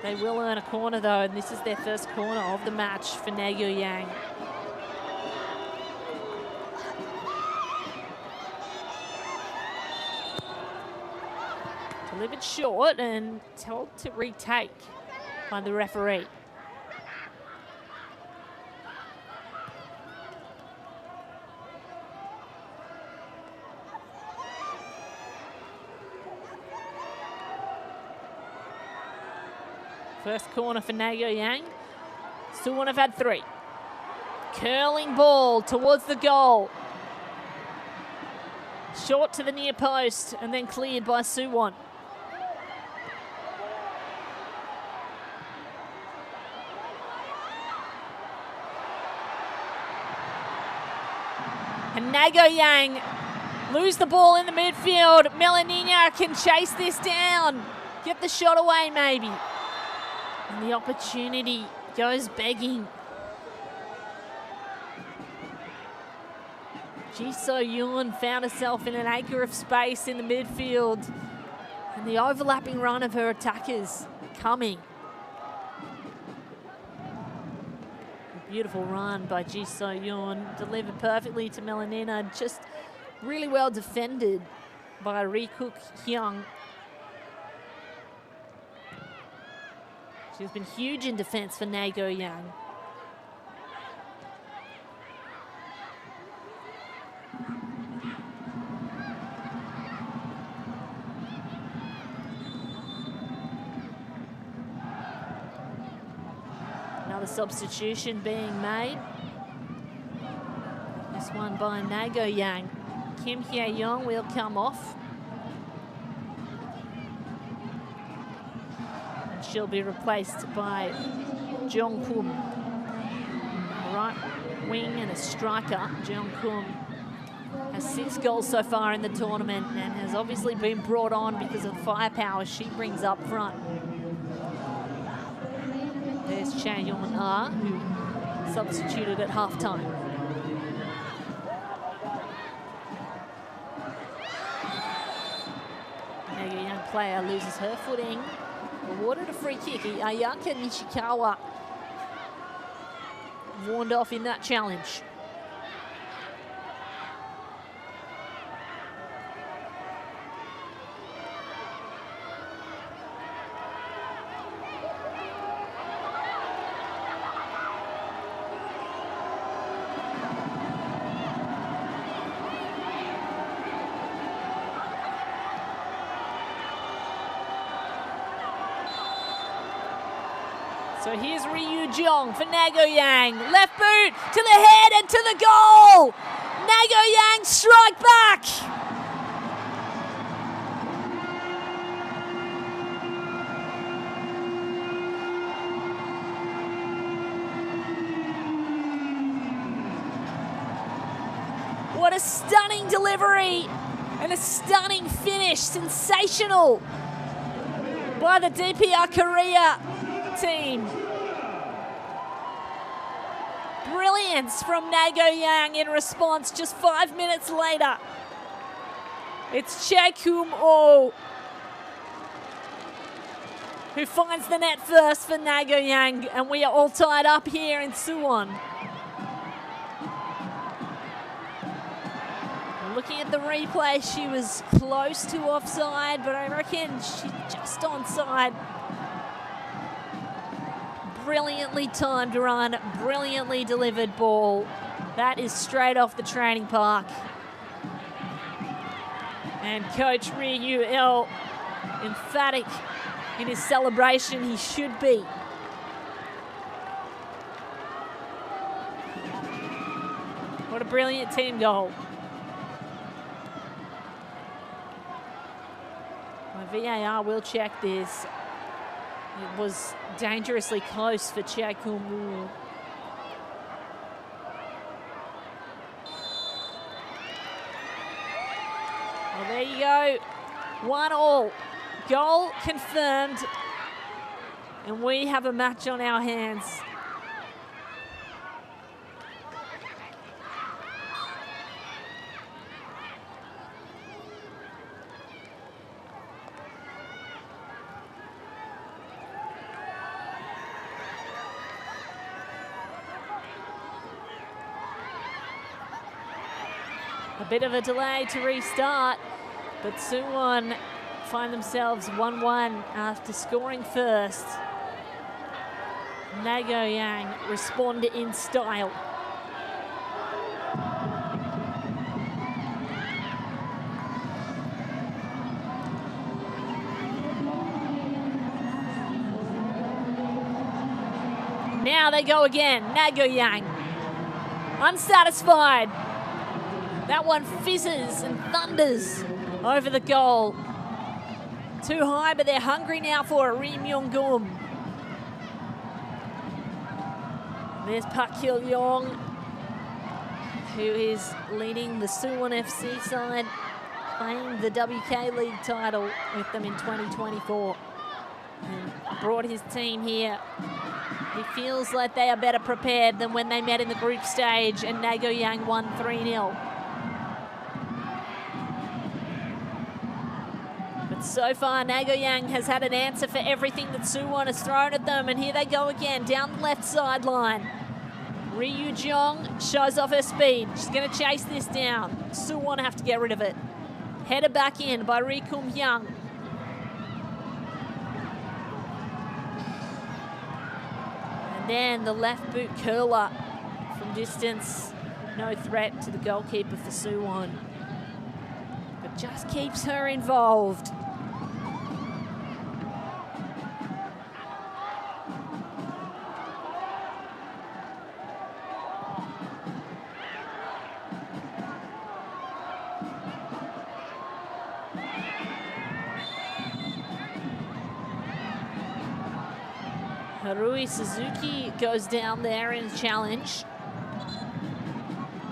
They will earn a corner, though, and this is their first corner of the match for Naegohyang. Delivered short and told to retake by the referee. First corner for Naegohyang. Suwon have had 3. Curling ball towards the goal. Short to the near post and then cleared by Suwon. And Naegohyang lose the ball in the midfield. Melanina can chase this down. Get the shot away maybe. And the opportunity goes begging. Ji So-yoon found herself in an acre of space in the midfield, and the overlapping run of her attackers coming. A beautiful run by Ji So-yoon, delivered perfectly to Melanina, just really well defended by Naegohyang. She's been huge in defense for Naegohyang. Another substitution being made. This one by Naegohyang. Kim Hye-young will come off. And she'll be replaced by Jeong-kum. Right wing and a striker. Jeong-kum has 6 goals so far in the tournament and has obviously been brought on because of the firepower she brings up front. There's Cha Yeon-ah, who substituted at halftime. Naegohyang player loses her footing. Awarded a free kick. Ayaka Nishikawa warned off in that challenge. So here's Ryu Jeong for Naegohyang. Left boot to the head and to the goal. Naegohyang strike back. What a stunning delivery and a stunning finish. Sensational by the DPR Korea team. Brilliance from Naegohyang in response just 5 minutes later. It's Chae-kum-oh who finds the net first for Naegohyang, and we are all tied up here in Suwon. Looking at the replay, she was close to offside, but I reckon she's just onside. Brilliantly timed run, brilliantly delivered ball. That is straight off the training park. And Coach Ryu Il, emphatic in his celebration, he should be. What a brilliant team goal. My VAR will check this. It was dangerously close for Chae-kum-oh. Well, there you go. 1-1. Goal confirmed. And we have a match on our hands. A bit of a delay to restart, but Suwon find themselves 1-1 after scoring first. Naegohyang respond in style. Now they go again, Naegohyang. Unsatisfied. That one fizzes and thunders over the goal. Too high, but they're hungry now for it. Ri Myung-gum. There's Park Hil-yong, who is leading the Suwon FC side, playing the WK League title with them in 2024. And brought his team here. He feels like they are better prepared than when they met in the group stage and Naegohyang won 3-0. But so far, Naegohyang has had an answer for everything that Suwon has thrown at them. And here they go again, down the left sideline. Ryu Jeong shows off her speed. She's going to chase this down. Suwon have to get rid of it. Headed back in by Naegohyang. And then the left boot curler from distance. No threat to the goalkeeper for Suwon. But just keeps her involved. Harui Suzuki goes down there in a challenge.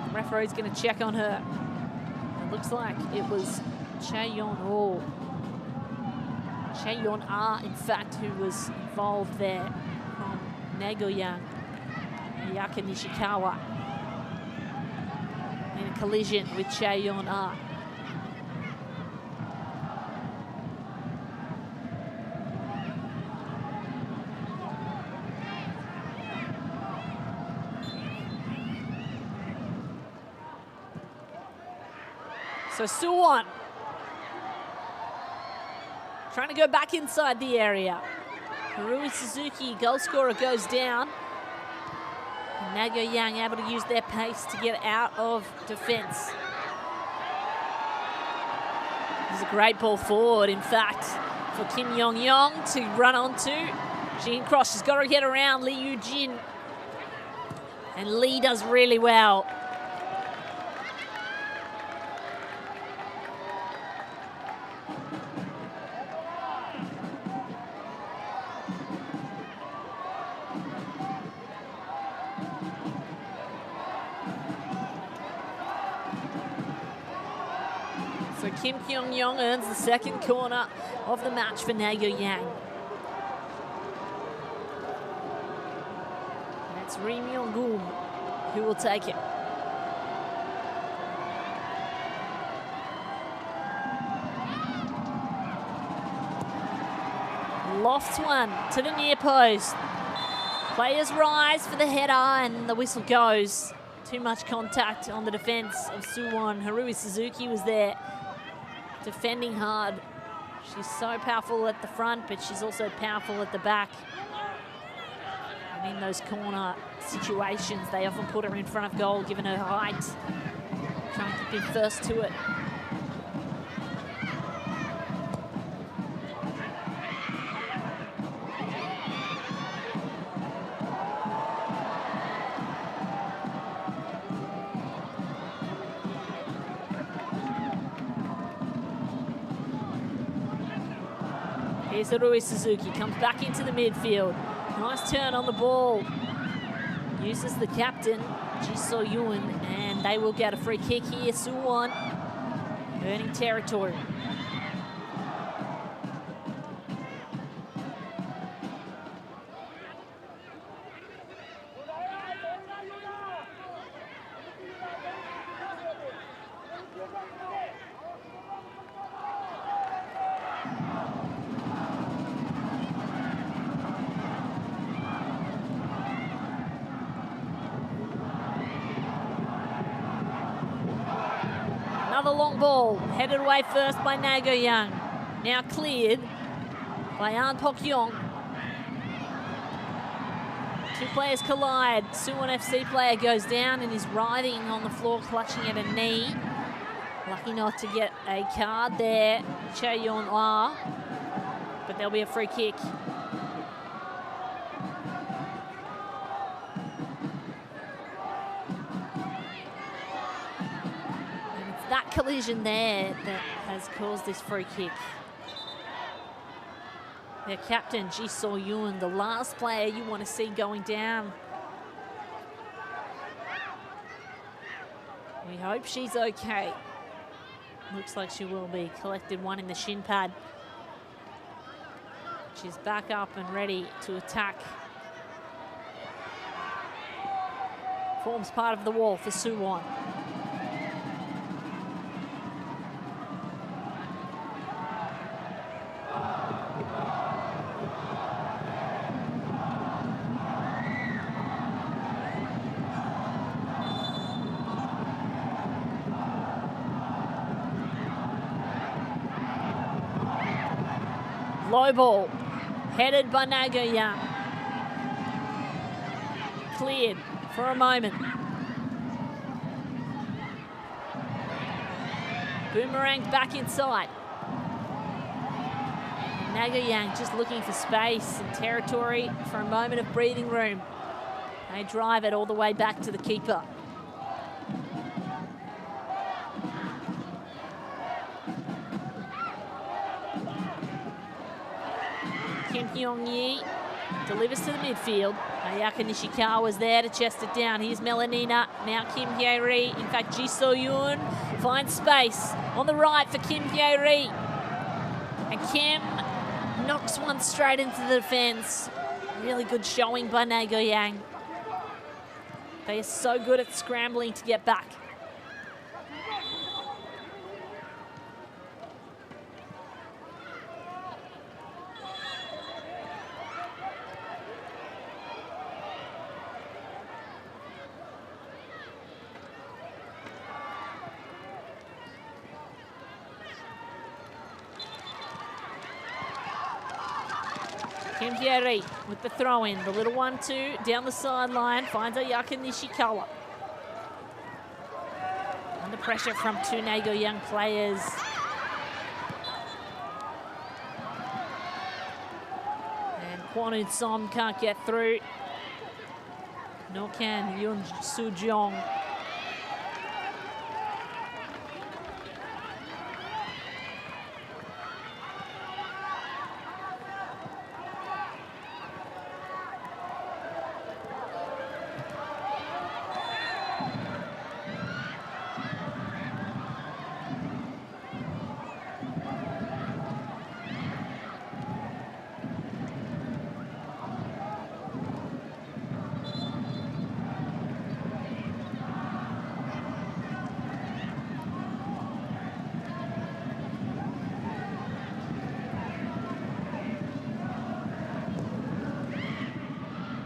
The referee's going to check on her. It looks like it was Chaeyeon Ah, in fact, who was involved there from Naegohyang, Miyaka Nishikawa, in a collision with Chaeyeon Ah. So Suwon trying to go back inside the area. Harui Suzuki, goal scorer, goes down. Naegohyang able to use their pace to get out of defence. This is a great ball forward, in fact, for Kim Yong-yong to run onto. Jean Cross has got to get around Lee Yu-jin. And Lee does really well. So Kim Kyung-yong earns the second corner of the match for Naegohyang. That's Ri Myung-goom who will take it. Lofts one to the near post. Players rise for the header and the whistle goes. Too much contact on the defence of Suwon. Harui Suzuki was there, defending hard. She's so powerful at the front, but she's also powerful at the back. And in those corner situations, they often put her in front of goal, given her height, trying to be first to it. Here's Harui Suzuki, comes back into the midfield. Nice turn on the ball. Uses the captain, Ji So-yoon, and they will get a free kick here. Suwon earning territory. Another long ball, headed away first by Naegohyang. Now cleared by An Pok-yong. Two players collide. Suwon FC player goes down and is writhing on the floor, clutching at a knee. Lucky not to get a card there, Chaeyeon Ah. But there'll be a free kick. That collision there that has caused this free kick. Their captain, Ji So-yoon, the last player you want to see going down. We hope she's okay. Looks like she will be. Collected one in the shin pad. She's back up and ready to attack. Forms part of the wall for Suwon. Low ball, headed by Naegohyang. Cleared for a moment. Boomeranged back inside. Naegohyang just looking for space and territory for a moment of breathing room. They drive it all the way back to the keeper. Kim Hyung-yi delivers to the midfield. Ayaka Nishikawa's there to chest it down. Here's Melanina, now Kim Hye-ri. In fact, Ji So-yoon finds space on the right for Kim Hye-ri. And Kim knocks one straight into the defence. Really good showing by Naegohyang. They are so good at scrambling to get back. Kim Hye-ri with the throw-in. The little 1-2 down the sideline. Finds Ayaka Nishikawa. Under pressure from two Naegohyang players. And Kwon Som can't get through. Nor can Yoon Soo-jong.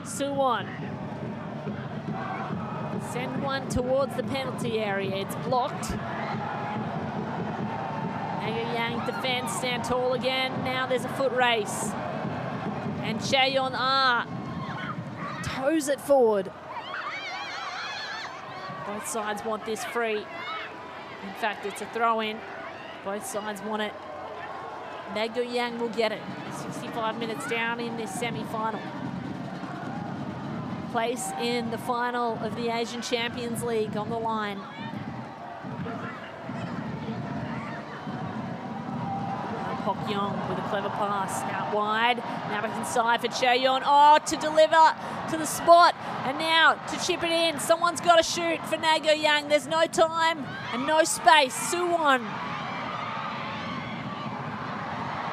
Suwon. Send one towards the penalty area. It's blocked. Naegohyang defends, stand tall again. Now there's a foot race. And Chaeyeon toes it forward. Both sides want this free. In fact, it's a throw-in. Both sides want it. Naegohyang will get it. 65 minutes down in this semi-final. Place in the final of the Asian Champions League on the line. Naegohyang with a clever pass out wide. Now back inside for Chaeyeon. To deliver to the spot. And now to chip it in. Someone's got to shoot for Naegohyang. There's no time and no space. Suwon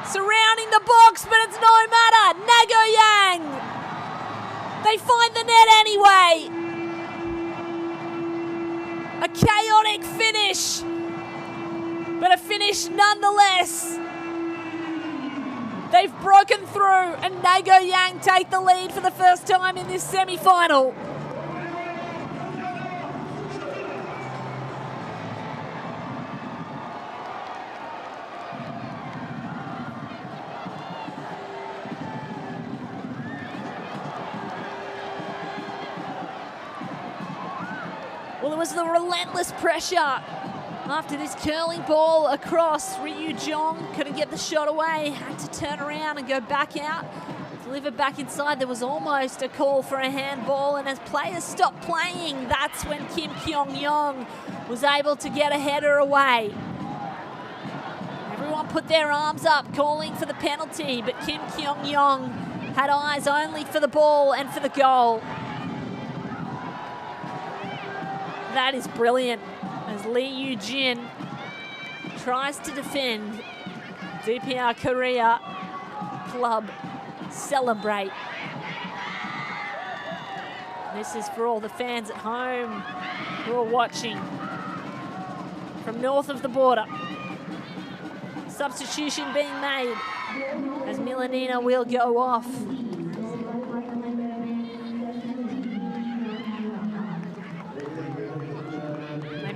surrounding the box, but it's no matter. Naegohyang! They find the net anyway. A chaotic finish, but a finish nonetheless. They've broken through, and Naegohyang take the lead for the first time in this semi-final. Well, it was the relentless pressure after this curling ball across. Ryu Jong couldn't get the shot away, had to turn around and go back out, deliver back inside. There was almost a call for a handball, and as players stopped playing, that's when Kim Kyung-yong was able to get a header away. Everyone put their arms up, calling for the penalty, but Kim Kyung-yong had eyes only for the ball and for the goal. That is brilliant as Lee Yoo-jin tries to defend. DPR Korea club celebrate. This is for all the fans at home who are watching from north of the border. Substitution being made as Milanina will go off.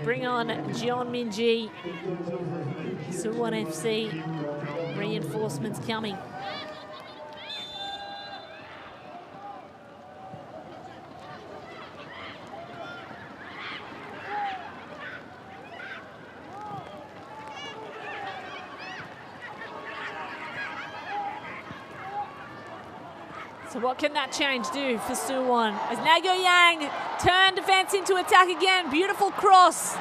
Bring on Jeon Min-ji, Suwon FC. Reinforcements coming. So what can that change do for Suwon? As Naegohyang turn defense into attack again. Beautiful cross.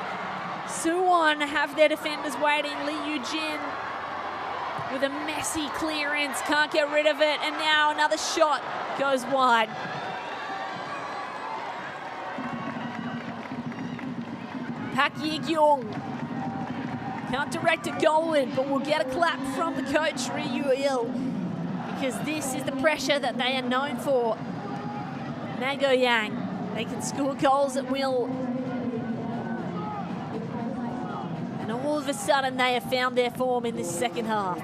Suwon have their defenders waiting. Lee Yu-jin with a messy clearance. Can't get rid of it. And now another shot goes wide. Park Ye-kyung can't direct it goalward, but will get a clap from the coach, Ri Yu-il, because this is the pressure that they are known for. Naegohyang, they can score goals at will. And all of a sudden, they have found their form in this second half.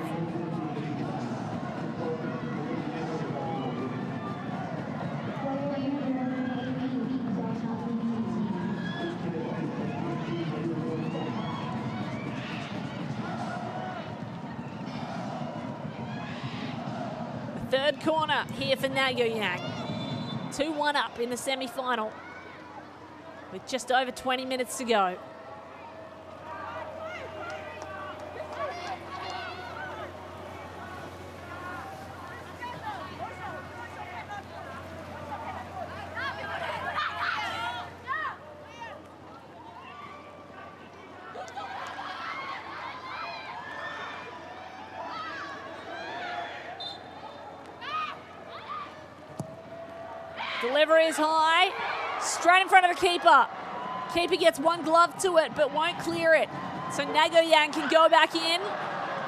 Third corner here for Naegohyang. 2-1 up in the semi-final with just over 20 minutes to go. Delivery is high, straight in front of the keeper. Keeper gets one glove to it, but won't clear it. So Naegohyang can go back in,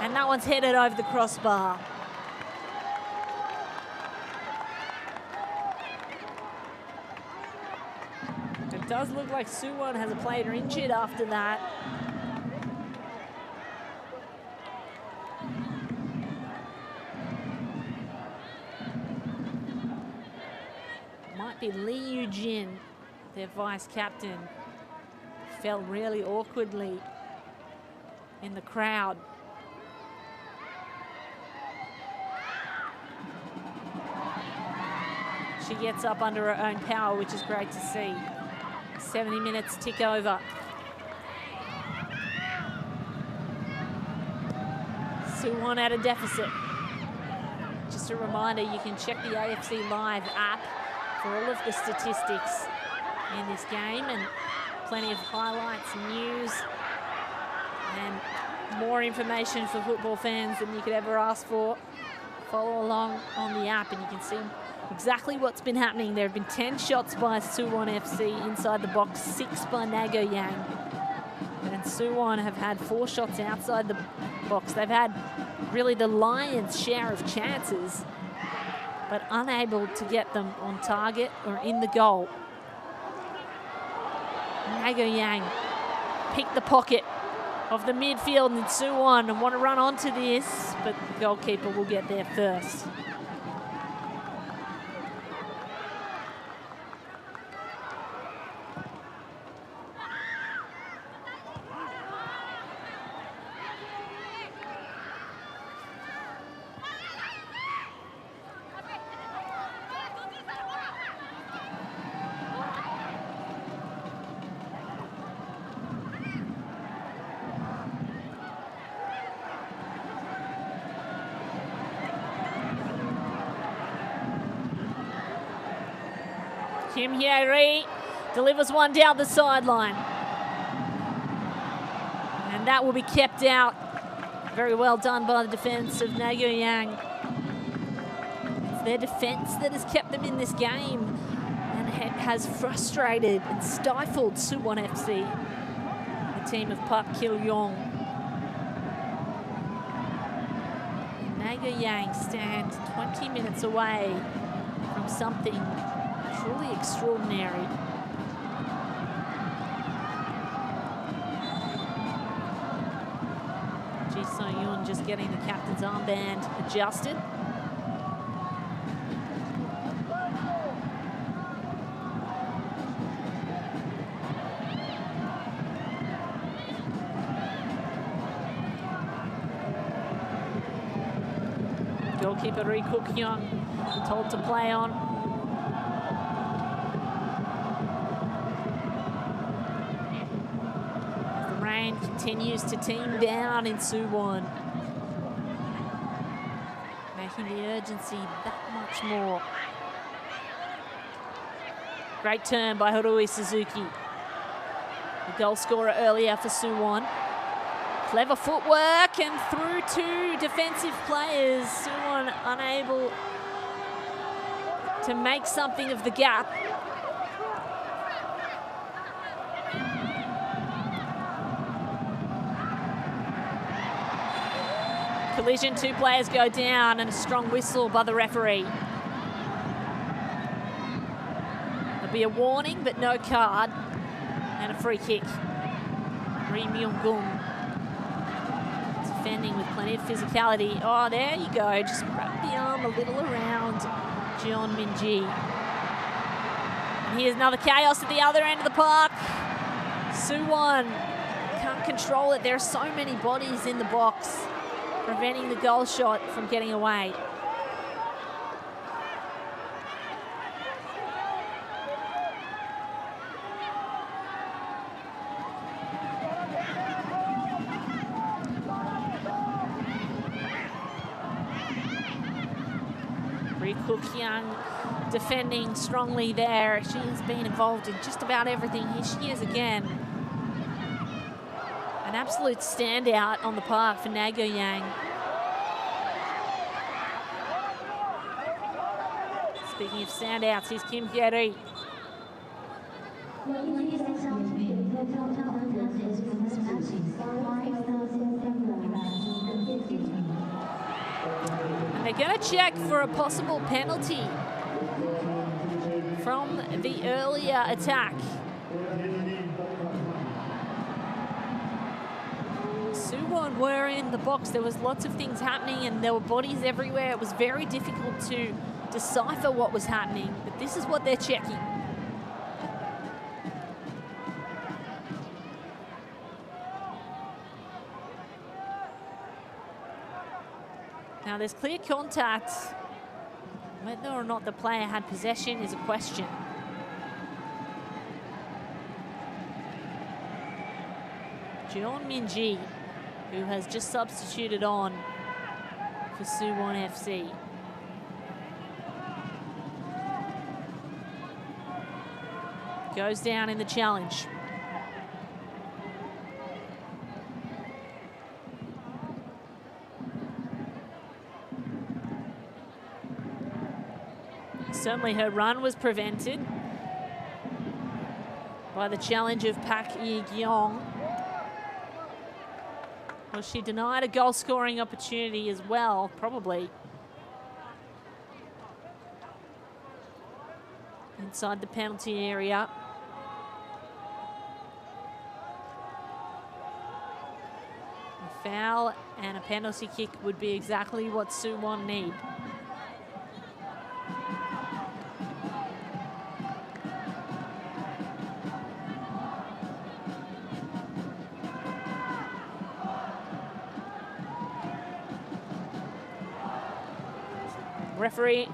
and that one's headed over the crossbar. It does look like Suwon has a player injured after that. Be Lee Yu-jin, their vice captain, fell really awkwardly in the crowd. She gets up under her own power, which is great to see. 70 minutes tick over. Suwon at a deficit. Just a reminder, you can check the AFC Live app for all of the statistics in this game, and plenty of highlights, news, and more information for football fans than you could ever ask for. Follow along on the app and you can see exactly what's been happening. There have been 10 shots by Suwon FC inside the box, 6 by Naegohyang. And Suwon have had 4 shots outside the box. They've had really the lion's share of chances, but unable to get them on target or in the goal. Naegohyang picked the pocket of the midfield in Suwon and want to run onto this, but the goalkeeper will get there first. Kim Hye-ri delivers one down the sideline. And that will be kept out. Very well done by the defence of Naegohyang. It's their defence that has kept them in this game and has frustrated and stifled Suwon FC, the team of Park Kil-yong. Naegohyang stand 20 minutes away from something truly extraordinary. Ji Sung-yoon just getting the captain's armband adjusted. Goalkeeper Naegohyang told to play on. As the rain continues to team down in Suwon, making the urgency that much more. Great turn by Hiroi Suzuki, the goal scorer earlier for Suwon. Clever footwork and through two defensive players. Suwon unable to make something of the gap. Collision, two players go down and a strong whistle by the referee. There'll be a warning but no card and a free kick. Ri Myung-gung defending with plenty of physicality. Oh, there you go. Just wrap the arm a little around Jeon Min-ji. And here's another chaos at the other end of the park. Suwon can't control it. There are so many bodies in the box, preventing the goal shot from getting away. Naegohyang defending strongly there. She has been involved in just about everything. Here she is again. An absolute standout on the park for Naegohyang. Speaking of standouts, here's Kim Hye-ri. And they're going to check for a possible penalty from the earlier attack. Suwon were in the box. There was lots of things happening and there were bodies everywhere. It was very difficult to decipher what was happening, but this is what they're checking. Now there's clear contact. Whether or not the player had possession is a question. Jeon Min-ji, who has just substituted on for Suwon FC. Goes down in the challenge. Certainly her run was prevented by the challenge of Park Yi-gyong. Well, she denied a goal-scoring opportunity as well, probably. Inside the penalty area. A foul and a penalty kick would be exactly what Suwon need. Referee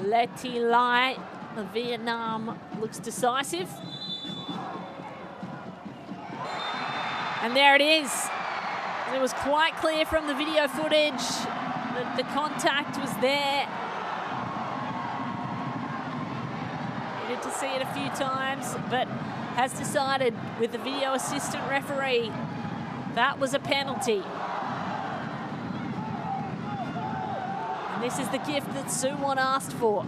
Letty Lai of Vietnam looks decisive. And there it is. It was quite clear from the video footage that the contact was there. Needed to see it a few times, but has decided with the video assistant referee that was a penalty. And this is the gift that Suwon asked for.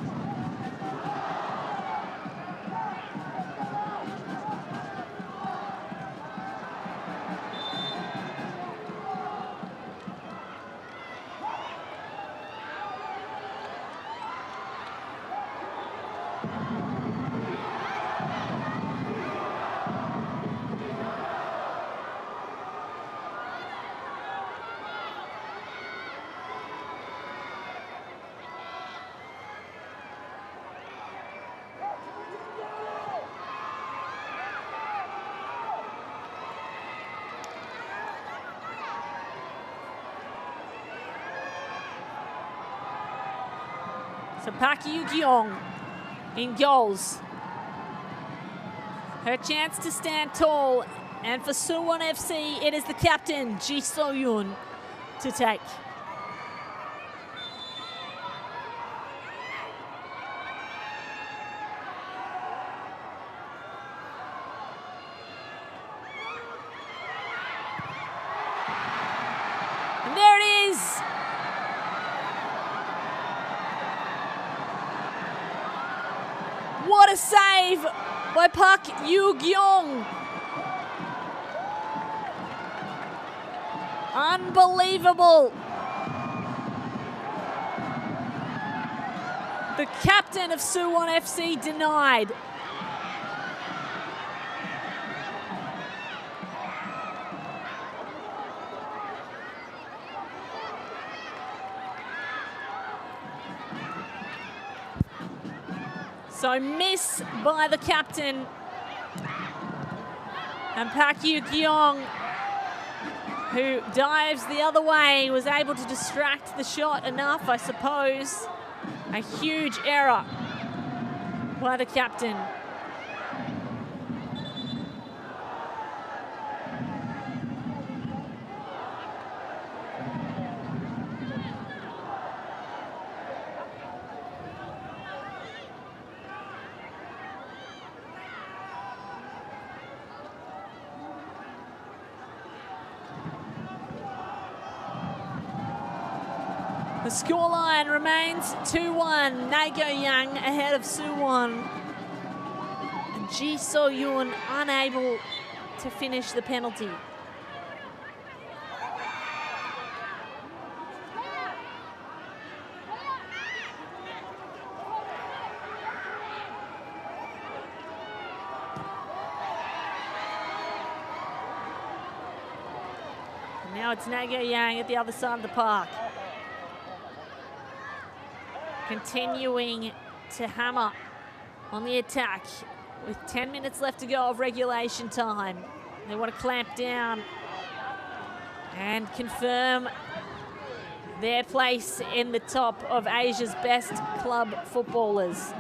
So Park Yu-gyong in goals. Her chance to stand tall. And for Suwon FC, it is the captain, Ji So-yoon, to take. And there it is. What a save by Park Yu-gyong. Unbelievable. The captain of Suwon FC denied. So miss by the captain. And Park Yu-gyong, who dives the other way, was able to distract the shot enough, I suppose. A huge error by the captain. The scoreline remains 2-1. Naegohyang ahead of Suwon. And Ji So-yoon unable to finish the penalty. And now it's Naegohyang at the other side of the park. Continuing to hammer on the attack with 10 minutes left to go of regulation time. They want to clamp down and confirm their place in the top of Asia's best club footballers.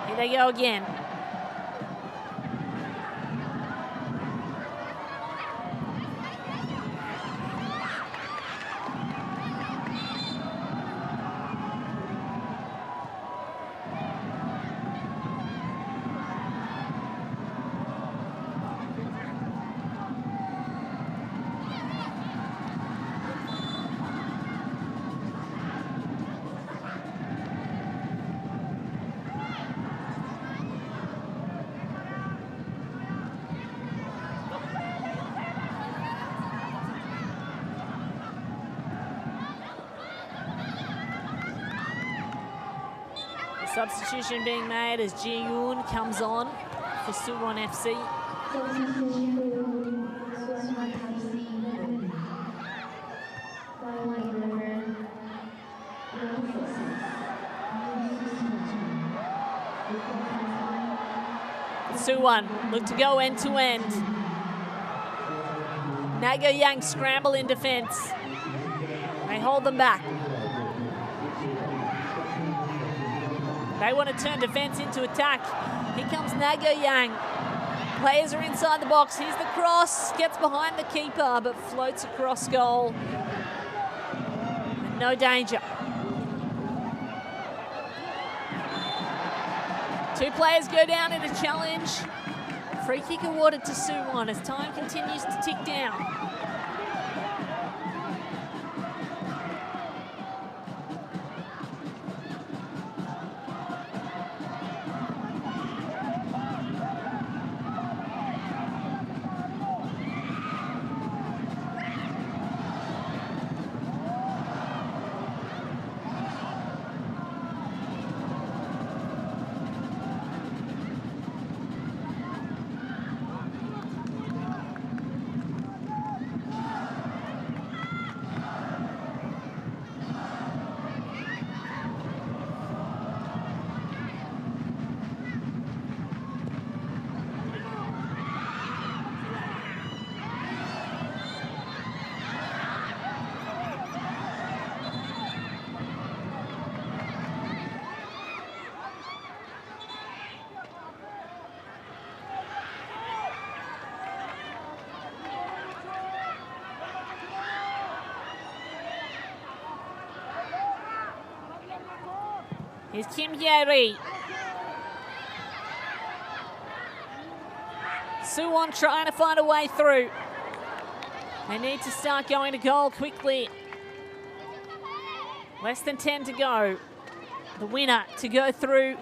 Here they go again. Substitution being made as Ji-yoon comes on for Suwon FC. Suwon look to go end to end. Naegohyang scramble in defense. They hold them back. They want to turn defense into attack. Here comes Naegohyang. Players are inside the box. Here's the cross. Gets behind the keeper, but floats across goal. And no danger. Two players go down in a challenge. Free kick awarded to Suwon as time continues to tick down. Here's Kim Hye-ri. Suwon trying to find a way through. They need to start going to goal quickly. Less than 10 to go. The winner to go through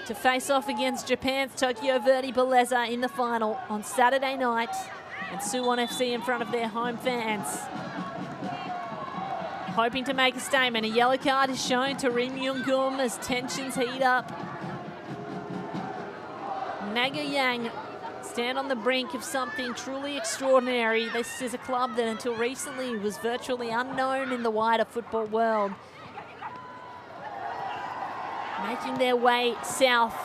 to face off against Japan's Tokyo Verdy Bellezza in the final on Saturday night. And Suwon FC in front of their home fans. Hoping to make a statement. A yellow card is shown to Rim Young-gum as tensions heat up. Naegohyang stand on the brink of something truly extraordinary. This is a club that until recently was virtually unknown in the wider football world. Making their way south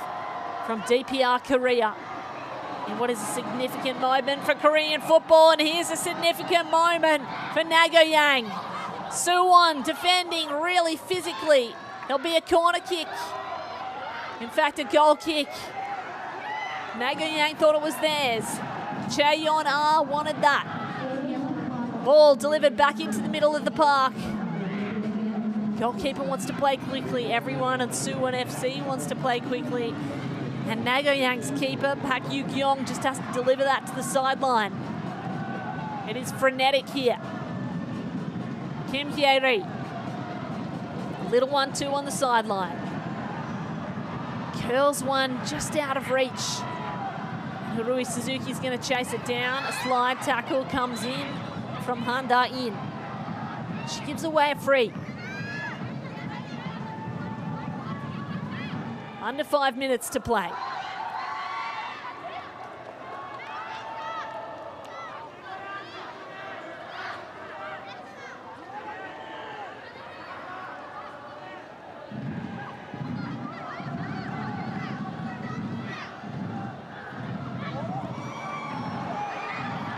from DPR Korea in what is a significant moment for Korean football. And here's a significant moment for Naegohyang. Suwon defending really physically. There'll be a corner kick. In fact, a goal kick. Naegohyang thought it was theirs. Chaeyeon-ah wanted that. Ball delivered back into the middle of the park. Goalkeeper wants to play quickly. Everyone at Suwon FC wants to play quickly. And Naegohyang's keeper, Park Yu-kyung, just has to deliver that to the sideline. It is frenetic here. Kim Hye-ri. Little 1-2 on the sideline. Curls one just out of reach. Harui Suzuki's going to chase it down. A slide tackle comes in from Han Da-in. She gives away a free. Under 5 minutes to play.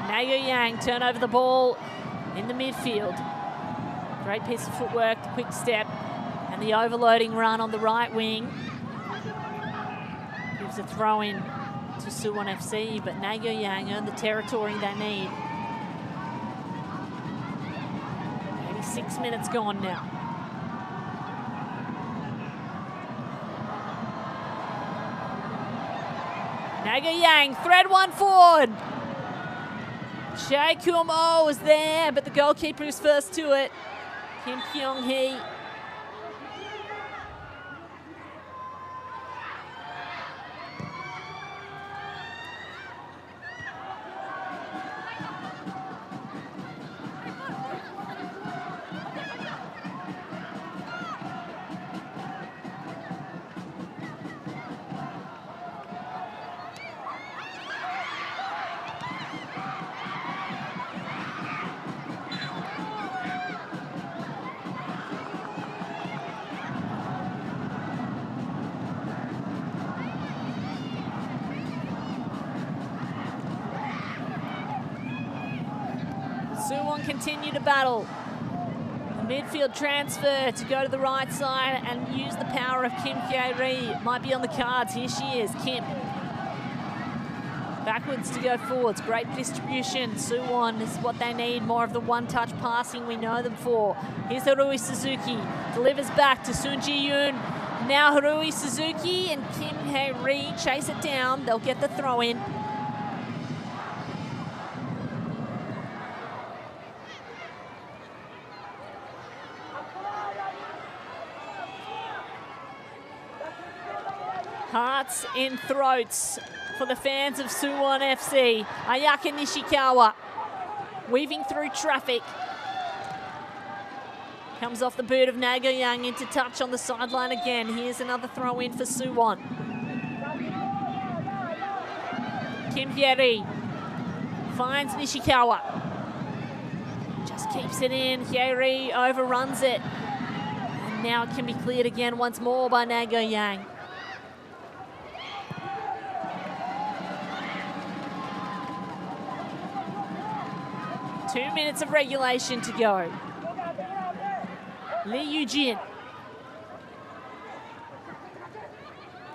Naegohyang turn over the ball in the midfield. Great piece of footwork, the quick step, and the overloading run on the right wing. Gives a throw in to Suwon FC, but Naegohyang earned the territory they need. 86 minutes gone now. Naegohyang thread one forward. Chae Kum-oh is there, but the goalkeeper is first to it. Kim Kyung-hee. Suwon continue to battle. A midfield transfer to go to the right side and use the power of Kim Hye-ri. Might be on the cards. Here she is, Kim. Backwards to go forwards. Great distribution. Suwon is what they need. More of the one-touch passing we know them for. Here's Harui Suzuki. Delivers back to Sun Ji-yoon. Now Harui Suzuki and Kim Hye-ri chase it down. They'll get the throw in. Hearts in throats for the fans of Suwon FC. Ayaka Nishikawa weaving through traffic. Comes off the boot of Naegohyang into touch on the sideline again. Here's another throw in for Suwon. Kim Hye-ri finds Nishikawa. Just keeps it in. Hye-ri overruns it. And now it can be cleared again once more by Naegohyang. Two minutes of regulation to go. Lee Yu-jin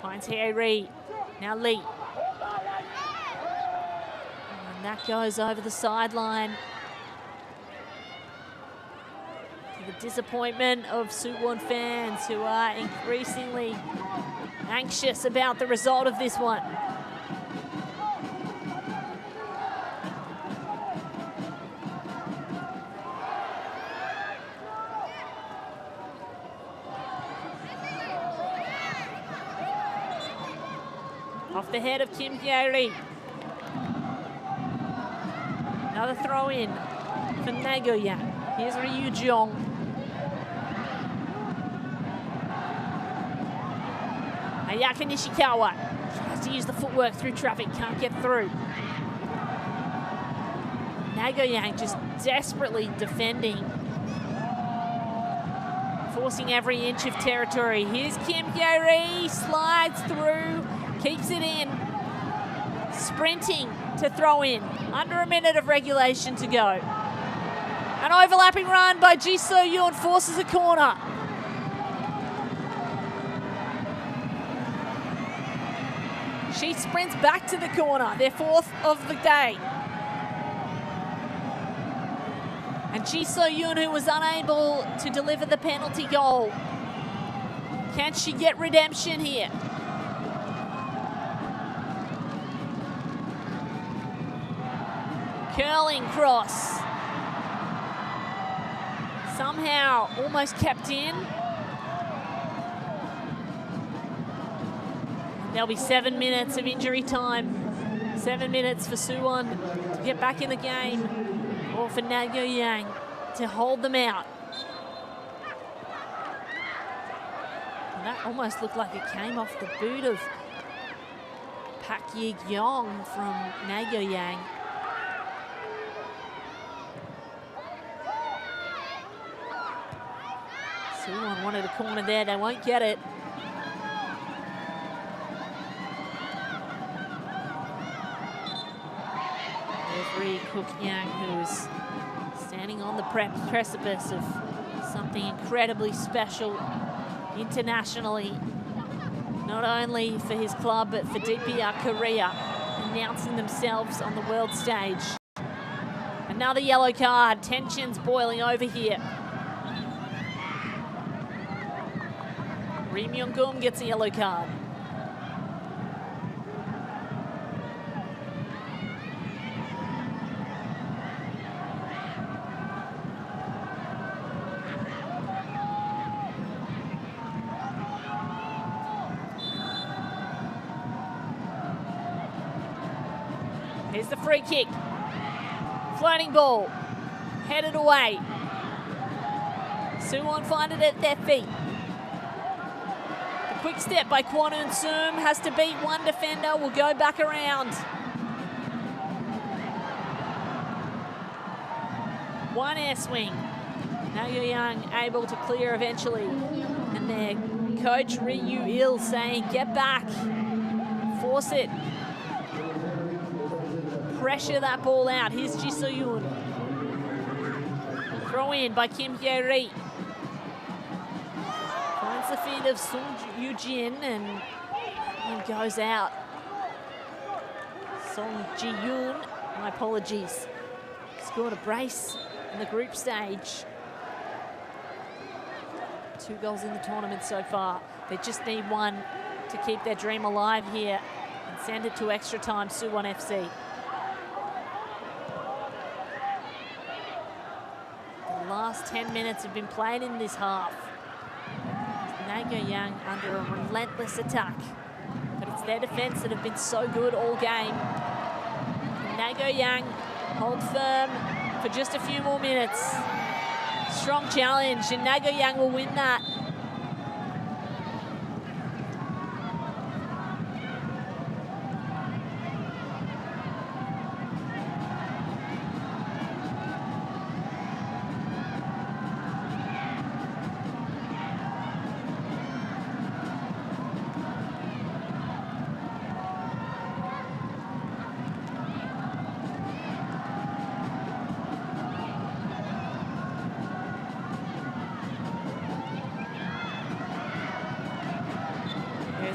finds Hye-ri. Now Lee. And that goes over the sideline. The disappointment of Suwon fans who are increasingly anxious about the result of this one. Off the head of Kim Hye-ri. Another throw in for Naegohyang. Here's Ryu Jeong. Ayaka Nishikawa tries to use the footwork through traffic, can't get through. Naegohyang just desperately defending, forcing every inch of territory. Here's Kim Hye-ri, slides through, keeps it in, sprinting to throw in. Under a minute of regulation to go. An overlapping run by Ji So-yoon forces a corner. She sprints back to the corner, their fourth of the day. And Ji So-yoon, who was unable to deliver the penalty goal. Can she get redemption here? Curling cross. Somehow almost kept in. There'll be 7 minutes of injury time. 7 minutes for Suwon to get back in the game, or for Naegohyang to hold them out. And that almost looked like it came off the boot of Pak Yi-gyong from Naegohyang. Suwon wanted a corner there, they won't get it. Referee Naegohyang, who's standing on the precipice of something incredibly special internationally, not only for his club but for DPR Korea, announcing themselves on the world stage. Another yellow card, tensions boiling over here. Ri Myung-gum gets a yellow card. Here's the free kick. Floating ball. Headed away. Suwon find it at their feet. The quick step by Kwon Eun-soom has to beat one defender. Will go back around. One air swing. Naegohyang able to clear eventually. And their coach Ryu Il saying, get back. Force it. Pressure that ball out. Here's Ji So-yoon. Throw in by Kim Hye-ri. Finds the feet of Sung Yoo-jin and goes out. Song Ji-yoon, my apologies, scored a brace in the group stage. 2 goals in the tournament so far. They just need one to keep their dream alive here and send it to extra time, Suwon FC. The last 10 minutes have been played in this half. Naegohyang under a relentless attack. But it's their defence that have been so good all game. Naegohyang hold firm for just a few more minutes. Strong challenge, and Naegohyang will win that.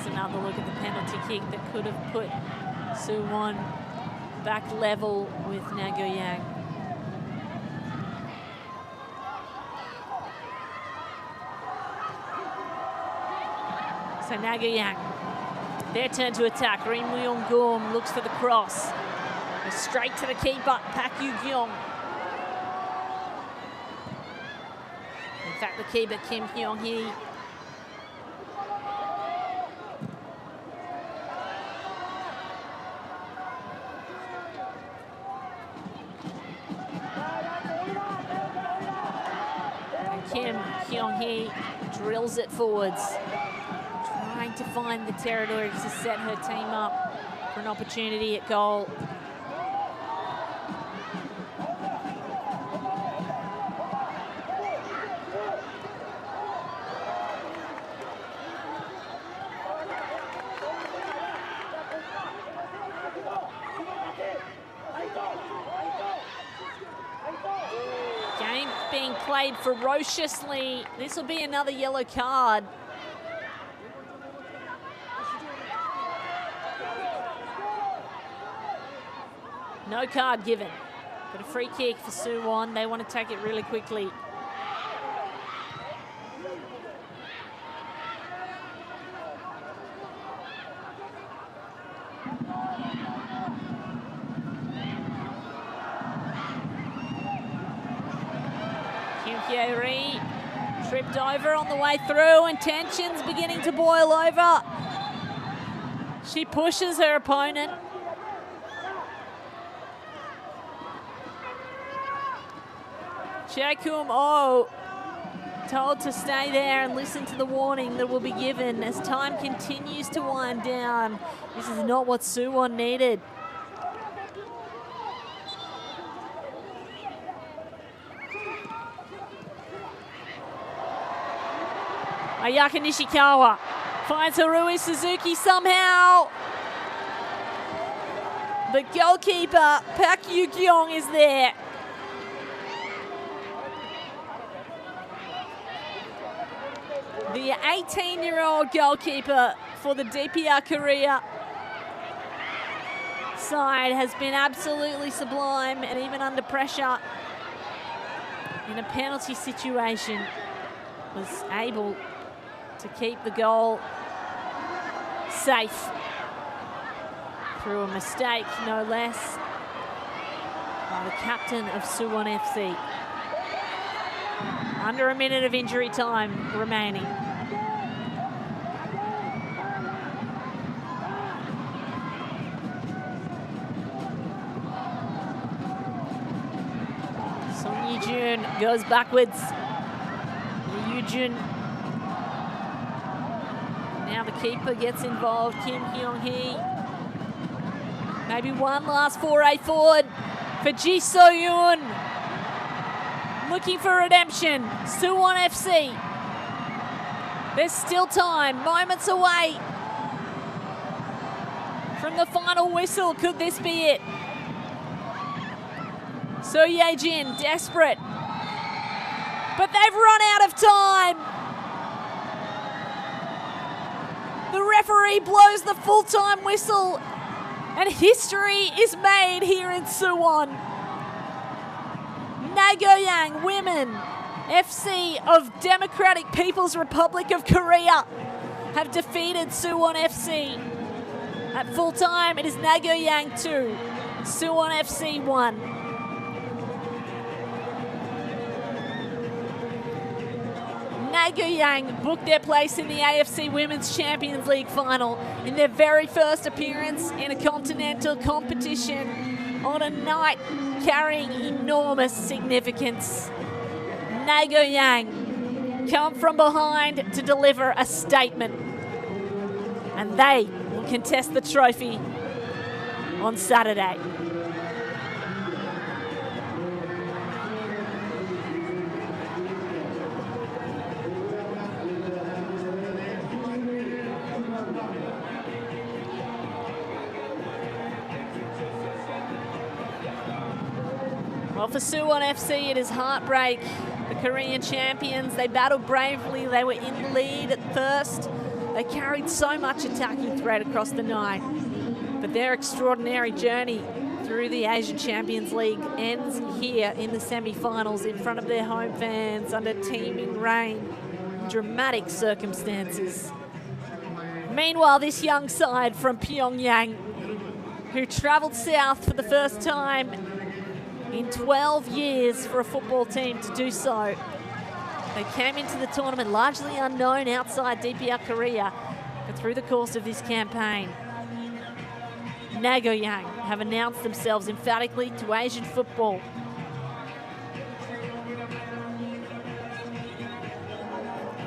Another look at the penalty kick that could have put Suwon back level with Naegohyang. So Naegohyang, their turn to attack. Rim Myung-gum looks for the cross. Goes straight to the keeper, Pak Yu-gyong. In fact, the keeper, Kim Hyung-hee, Kim Hyung-hee drills it forwards, trying to find the territory to set her team up for an opportunity at goal. Game being played ferociously. This will be another yellow card. No card given, but a free kick for Suwon. They want to take it really quickly. Kim Hye-ri tripped over on the way through, and tensions beginning to boil over. She pushes her opponent. Jae-kum Oh told to stay there and listen to the warning that will be given as time continues to wind down. This is not what Suwon needed. Ayaka Nishikawa finds Harui Suzuki somehow. The goalkeeper, Pak Yu-gyong, is there. The 18-year-old goalkeeper for the DPR Korea side has been absolutely sublime, and even under pressure in a penalty situation was able to keep the goal safe through a mistake, no less, by the captain of Suwon FC. Under a minute of injury time remaining. Song Yi-jun goes backwards. Yi-jun. Now the keeper gets involved, Kim Hyung-hee. Maybe one last foray forward for Ji So-yoon. Looking for redemption, Suwon FC. There's still time, moments away from the final whistle. Could this be it? So Ye-jin, desperate, but they've run out of time. The referee blows the full-time whistle, and history is made here in Suwon. Naegohyang Women FC of Democratic People's Republic of Korea have defeated Suwon FC. At full time, it is Naegohyang 2, Suwon FC 1. Naegohyang booked their place in the AFC Women's Champions League final in their very first appearance in a continental competition on a night carrying enormous significance. Naegohyang come from behind to deliver a statement, and they will contest the trophy on Saturday. Well, for Suwon FC, it is heartbreak. The Korean champions, they battled bravely. They were in the lead at first. They carried so much attacking threat across the night. But their extraordinary journey through the Asian Champions League ends here in the semi-finals in front of their home fans under teeming rain, dramatic circumstances. Meanwhile, this young side from Pyongyang, who travelled south for the first time in 12 years for a football team to do so. They came into the tournament largely unknown outside DPR Korea, but through the course of this campaign, Naegohyang have announced themselves emphatically to Asian football.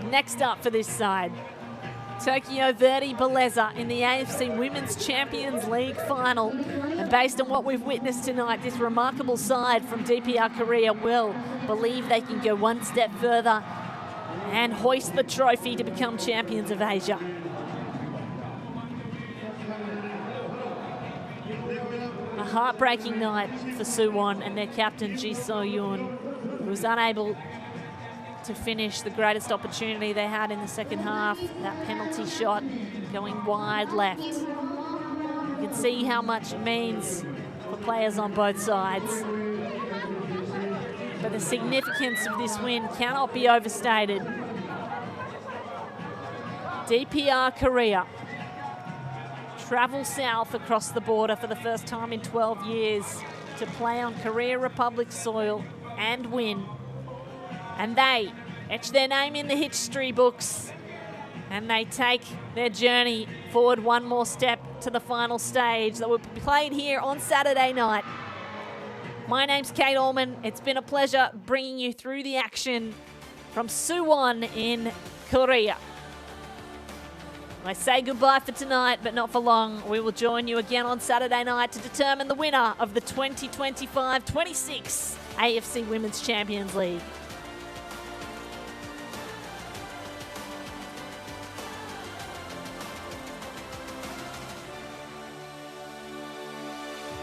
Next up for this side, Tokyo Verdy Beleza in the AFC Women's Champions League final. And based on what we've witnessed tonight, this remarkable side from DPR Korea will believe they can go one step further and hoist the trophy to become champions of Asia. A heartbreaking night for Suwon and their captain Ji So-yoon, who was unable to finish the greatest opportunity they had in the second half, that penalty shot going wide left. You can see how much it means for players on both sides. But the significance of this win cannot be overstated. DPR Korea travel south across the border for the first time in 12 years to play on Korea Republic soil and win. And they etch their name in the history books, and they take their journey forward one more step to the final stage that will be played here on Saturday night. My name's Kate Allman. It's been a pleasure bringing you through the action from Suwon in Korea. I say goodbye for tonight, but not for long. We will join you again on Saturday night to determine the winner of the 2025-26 AFC Women's Champions League.